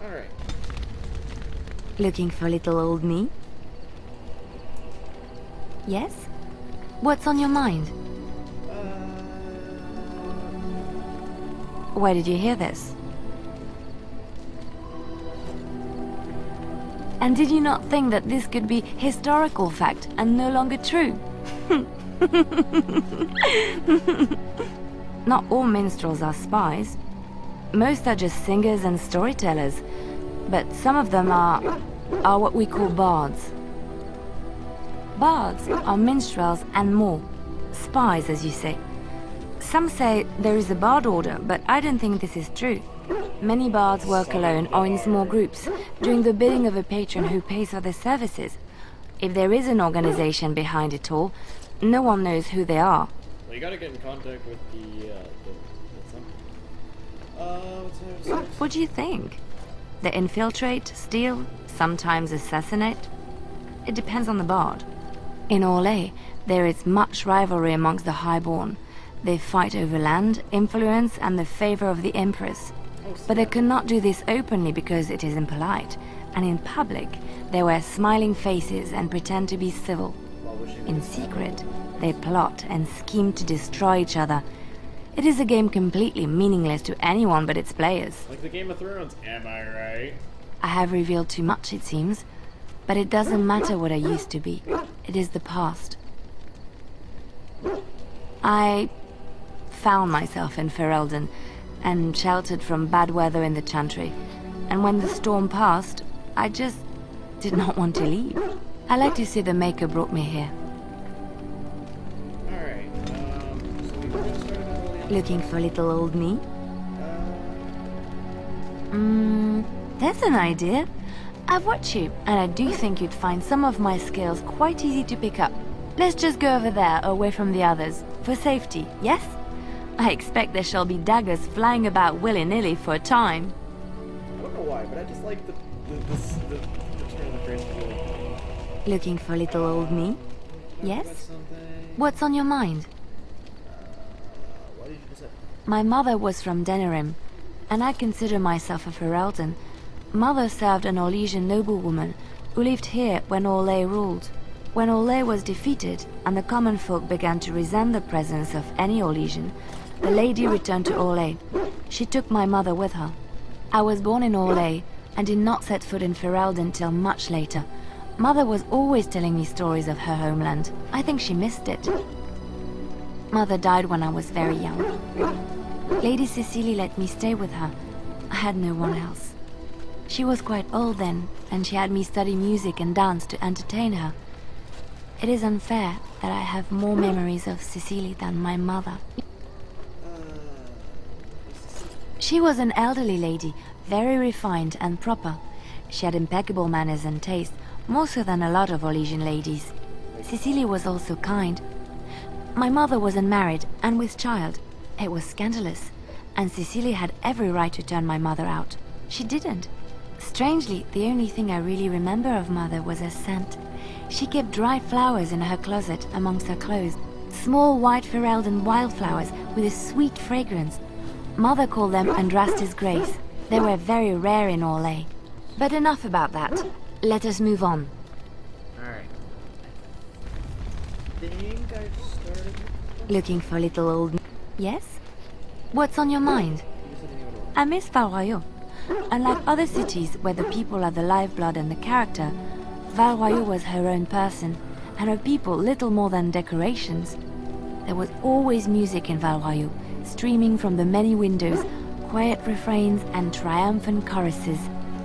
Speaker 1: Alright.
Speaker 16: Looking for little old me? Yes? What's on your mind? Where did you hear this? And did you not think that this could be historical fact and no longer true? Not all minstrels are spies. Most are just singers and storytellers, but some of them are what we call bards. Bards are minstrels and more. Spies, as you say. Some say there is a bard order, but I don't think this is true. Many bards work alone or in small groups, doing the bidding of a patron who pays for their services. If there is an organization behind it all, no one knows who they are.
Speaker 1: Well, you gotta get in contact with the
Speaker 16: What do you think? They infiltrate, steal, sometimes assassinate. It depends on the bard. In Orlais, there is much rivalry amongst the highborn. They fight over land, influence, and the favor of the Empress. But they cannot do this openly because it is impolite, and in public, they wear smiling faces and pretend to be civil. In secret, they plot and scheme to destroy each other. It is a game completely meaningless to anyone but its players.
Speaker 1: Like the Game of Thrones, am I right?
Speaker 16: I have revealed too much, it seems. But it doesn't matter what I used to be. It is the past. I found myself in Ferelden and sheltered from bad weather in the Chantry. And when the storm passed, I just did not want to leave. I like to say the Maker brought me here.
Speaker 1: Alright, so we were gonna start at
Speaker 16: Looking for little old me? That's an idea. I've watched you, and I do think you'd find some of my skills quite easy to pick up. Let's just go over there, away from the others, for safety, yes? I expect there shall be daggers flying about willy-nilly for a time.
Speaker 1: I don't know why, but I just like the turn of the phrase feeling.
Speaker 16: Looking for little old me? Yes? What's on your mind?
Speaker 1: What did you just say?
Speaker 16: My mother was from Denerim, and I consider myself a Ferelden. Mother served an Orlesian noblewoman who lived here when Orlais ruled. When Orlais was defeated and the common folk began to resent the presence of any Orlesian, the lady returned to Orlais. She took my mother with her. I was born in Orlais and did not set foot in Ferelden till much later. Mother was always telling me stories of her homeland. I think she missed it. Mother died when I was very young. Lady Cecily let me stay with her. I had no one else. She was quite old then, and she had me study music and dance to entertain her. It is unfair that I have more memories of Cecily than my mother. She was an elderly lady, very refined and proper. She had impeccable manners and taste, more so than a lot of Orlesian ladies. Cecily was also kind. My mother was unmarried and with child. It was scandalous, and Cecily had every right to turn my mother out. She didn't. Strangely, the only thing I really remember of Mother was her scent. She kept dried flowers in her closet amongst her clothes. Small white Ferelden wildflowers with a sweet fragrance. Mother called them Andrastes Grace. They were very rare in Orlais. But enough about that. Let us move on.
Speaker 1: Alright. I think I've started...
Speaker 16: Looking for little old... Yes? What's on your mind? I miss Val Royeaux. Unlike other cities where the people are the lifeblood and the character, Val Royeaux was her own person, and her people little more than decorations. There was always music in Val Royeaux, streaming from the many windows, quiet refrains and triumphant choruses,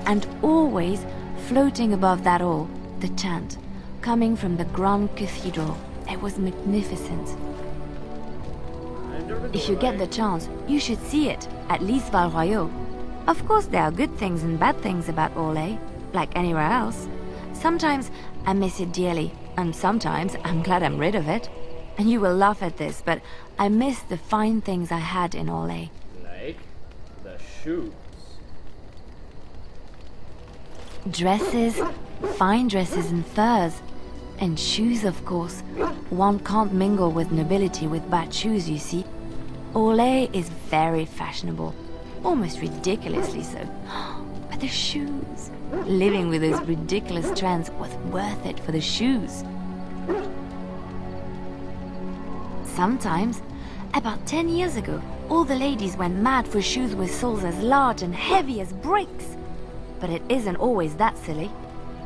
Speaker 16: and always, floating above that all, the chant, coming from the Grand Cathedral. It was magnificent. If you get the chance, you should see it, at least Val Royeaux. Of course there are good things and bad things about Orlais, like anywhere else. Sometimes I miss it dearly, and sometimes I'm glad I'm rid of it. And you will laugh at this, but I miss the fine things I had in Orlais.
Speaker 1: Like the shoes.
Speaker 16: Dresses, fine dresses and furs. And shoes, of course. One can't mingle with nobility with bad shoes, you see. Orlais is very fashionable. Almost ridiculously so. But the shoes. Living with those ridiculous trends was worth it for the shoes. Sometimes, about 10 years ago, all the ladies went mad for shoes with soles as large and heavy as bricks. But it isn't always that silly.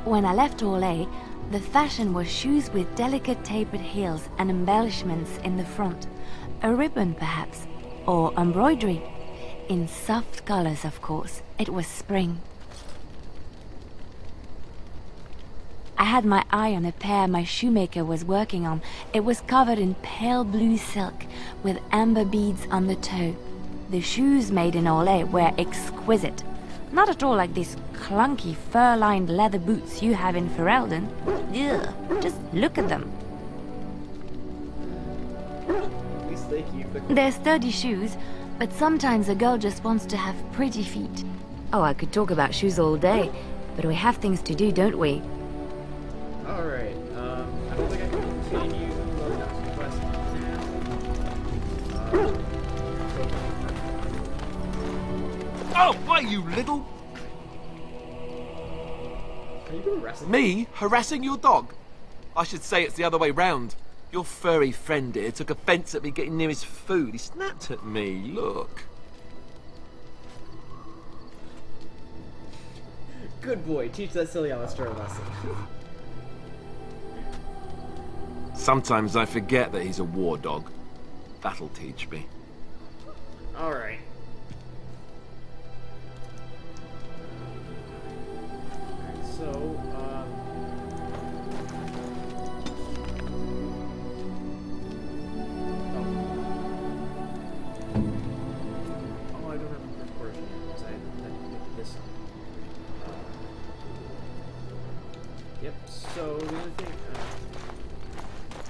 Speaker 16: When I left Orlais, the fashion was shoes with delicate tapered heels and embellishments in the front. A ribbon, perhaps, or embroidery. In soft colors, of course. It was spring. I had my eye on a pair my shoemaker was working on. It was covered in pale blue silk, with amber beads on the toe. The shoes made in Orlais were exquisite. Not at all like these clunky, fur-lined leather boots you have in Ferelden. Ugh, just look at them.
Speaker 1: They're
Speaker 16: They're sturdy shoes, but sometimes a girl just wants to have pretty feet. Oh, I could talk about shoes all day, but we have things to do, don't we?
Speaker 1: Alright, I don't think I can continue loading up some quests now.
Speaker 4: Oh, why, you little...
Speaker 1: Are you doing wrestling?
Speaker 4: Me? Harassing your dog? I should say it's the other way round. Your furry friend here took offence at me getting near his food. He snapped at me, look.
Speaker 1: Good boy, teach that silly Alistair a lesson.
Speaker 4: Sometimes I forget that he's a war dog. That'll teach me.
Speaker 1: Alright. So, oh, I don't have a recording yet, because I picked this up. Yep, so the other thing,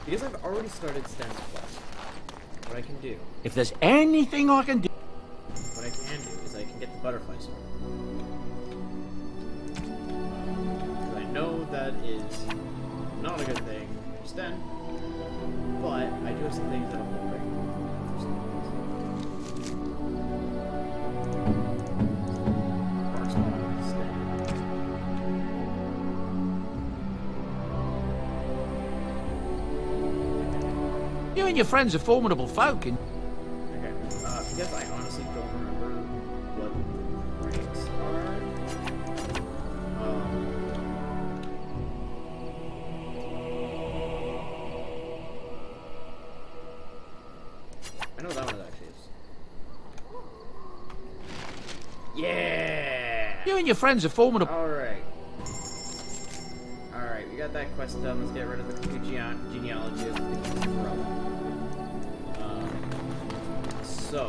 Speaker 1: because I've already started Sten's quest, what I can do...
Speaker 19: If there's anything I can do...
Speaker 1: What I can do is I can get the butterfly sword. Because I know that is not a good thing for Sten, but I do have some things that I'll break.
Speaker 19: You and your friends are formidable folk, and...
Speaker 1: Okay, because I honestly don't remember what the ranks are. I know that one actually is. Yeah!
Speaker 19: You and your friends are formidable...
Speaker 1: Alright. Alright, we got that quest done. Let's get rid of the genealogy of the relic. So,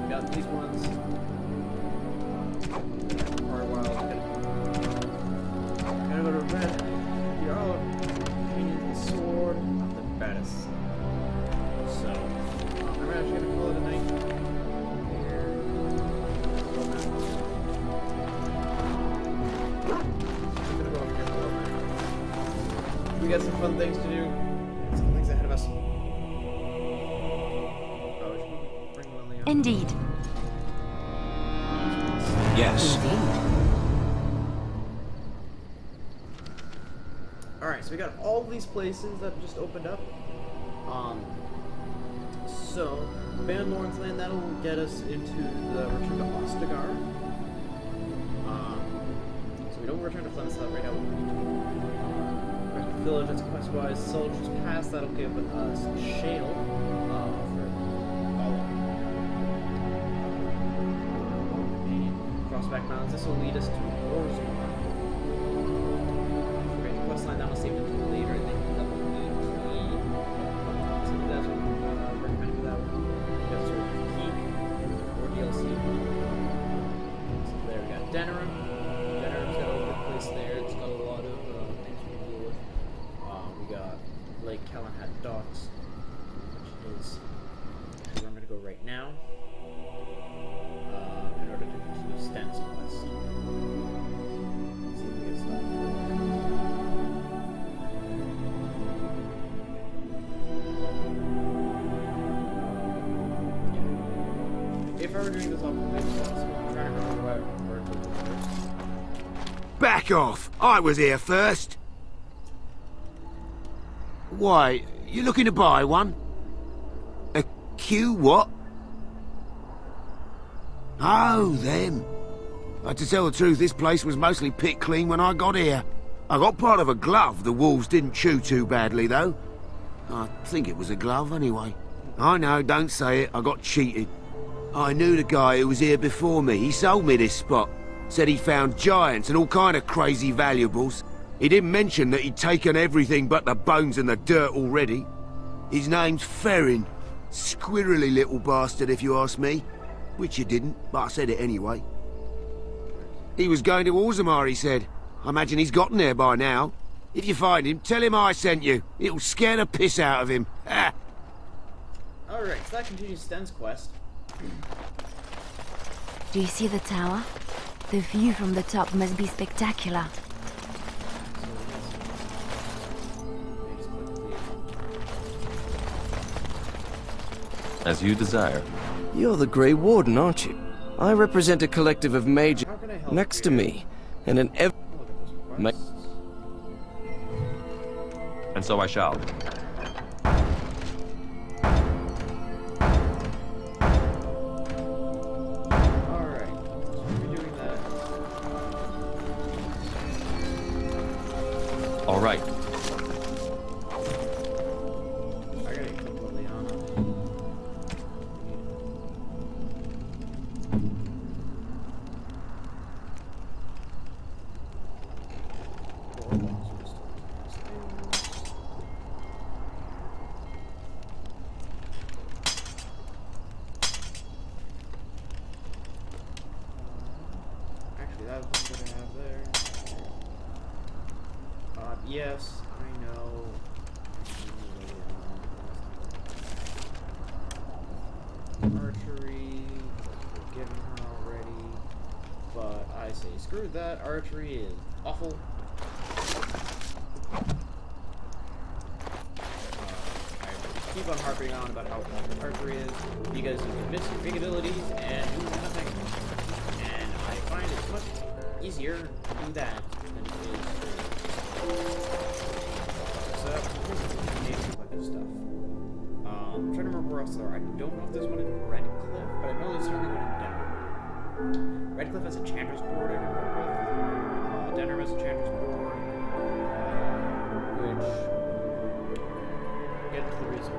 Speaker 1: we got these ones. For a while, gotta go to red. You're changing the sword of the baddest. So, I'm actually gonna call it a night. We got some fun things to do. Some things ahead of us.
Speaker 16: Indeed.
Speaker 22: Yes.
Speaker 1: Alright, so we got all these places that just opened up. So, Ban Lawrence Land, that'll get us into the return to Ostagar. So we don't return to Flemeth Hut right now. Village, that's quest-wise. Soldiers Pass, that'll give us Shale for Gollum. Crossback Mountains, this will lead us to Warzone. Great questline, that will save it until later. I think that will be so that's what I'm recommending for that one. Just sort of Geek or DLC. So there we got Denerim. Denerim's got a good place there. It's got a lot of things we can deal with. We got Lake Callahan Docks, which is where I'm going to go right now in order to continue Sten's quest. See if we get started. Yeah. If I were doing this off the base, I'm trying to remember where to go first.
Speaker 3: Back off! I was here first! Why, you looking to buy one? A Q what? Oh, them. To tell the truth, this place was mostly picked clean when I got here. I got part of a glove the wolves didn't chew too badly, though. I think it was a glove, anyway. I know, don't say it, I got cheated. I knew the guy who was here before me. He sold me this spot. Said he found giants and all kind of crazy valuables. He didn't mention that he'd taken everything but the bones and the dirt already. His name's Ferrin. Squirrely little bastard, if you ask me. Which you didn't, but I said it anyway. He was going to Orzammar, he said. I imagine he's gotten there by now. If you find him, tell him I sent you. It'll scare the piss out of him.
Speaker 1: Alright, so that continues Sten's quest.
Speaker 16: Do you see the tower? The view from the top must be spectacular.
Speaker 15: As you desire.
Speaker 12: You're the Grey Warden, aren't you? I represent a collective of mages next to me, and an
Speaker 15: And so I shall. All right.
Speaker 1: I gotta equip Liliana. Actually, that was what I have there. Yes, I know. Archery, we're giving her already. But I say screw that, archery is awful. I keep on harping on about how awful archery is, because you can miss your big abilities and do nothing. And I find it's much easier to do that than it is so, like this stuff. I'm trying to remember where else there are. I don't know if there's one in Redcliffe, but I know there's certainly one in Denver. Redcliffe has a Chanter's board I can work with. Denver has a Chanter's board, which get into the reason.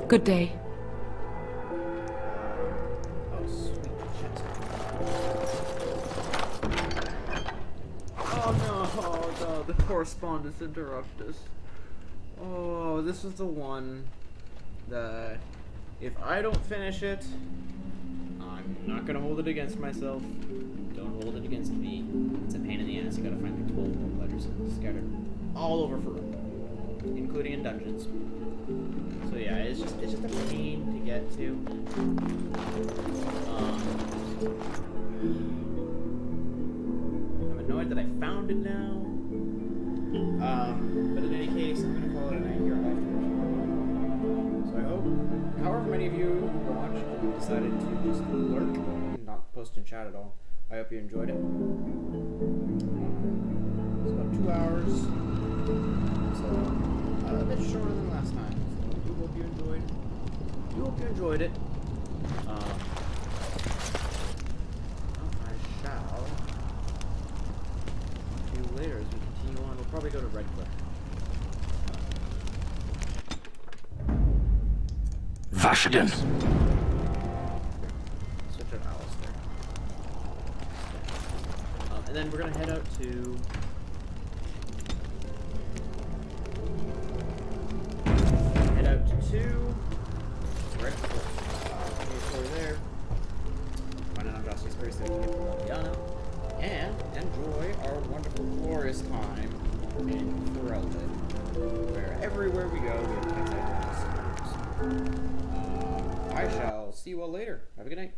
Speaker 5: Good day.
Speaker 1: The correspondence interruptus. Oh, this is the one that if I don't finish it, I'm not gonna hold it against myself. Don't hold it against me. It's a pain in the ass. You gotta find like 12 more letters scattered all over Farouk, including in dungeons. So yeah, it's just a pain to get to. I'm annoyed that I found it now. But in any case, I'm going to call it a night here afterwards. So I hope, however many of you who watched and decided to just lurk and not post in chat at all, I hope you enjoyed it. It's about 2 hours, so a bit shorter than last time. So I do hope you enjoyed it. I shall see you later as we continue on. We'll probably go to Redcliffe.
Speaker 3: Vashadin.
Speaker 1: Switch out Alistair. And then we're gonna head out to Redcliffe. Over there. Find out Josh's first so we can get to Liliana. And enjoy our wonderful, glorious time in Ferelden, where everywhere we go, we have pets out. I shall see you all later. Have a good night.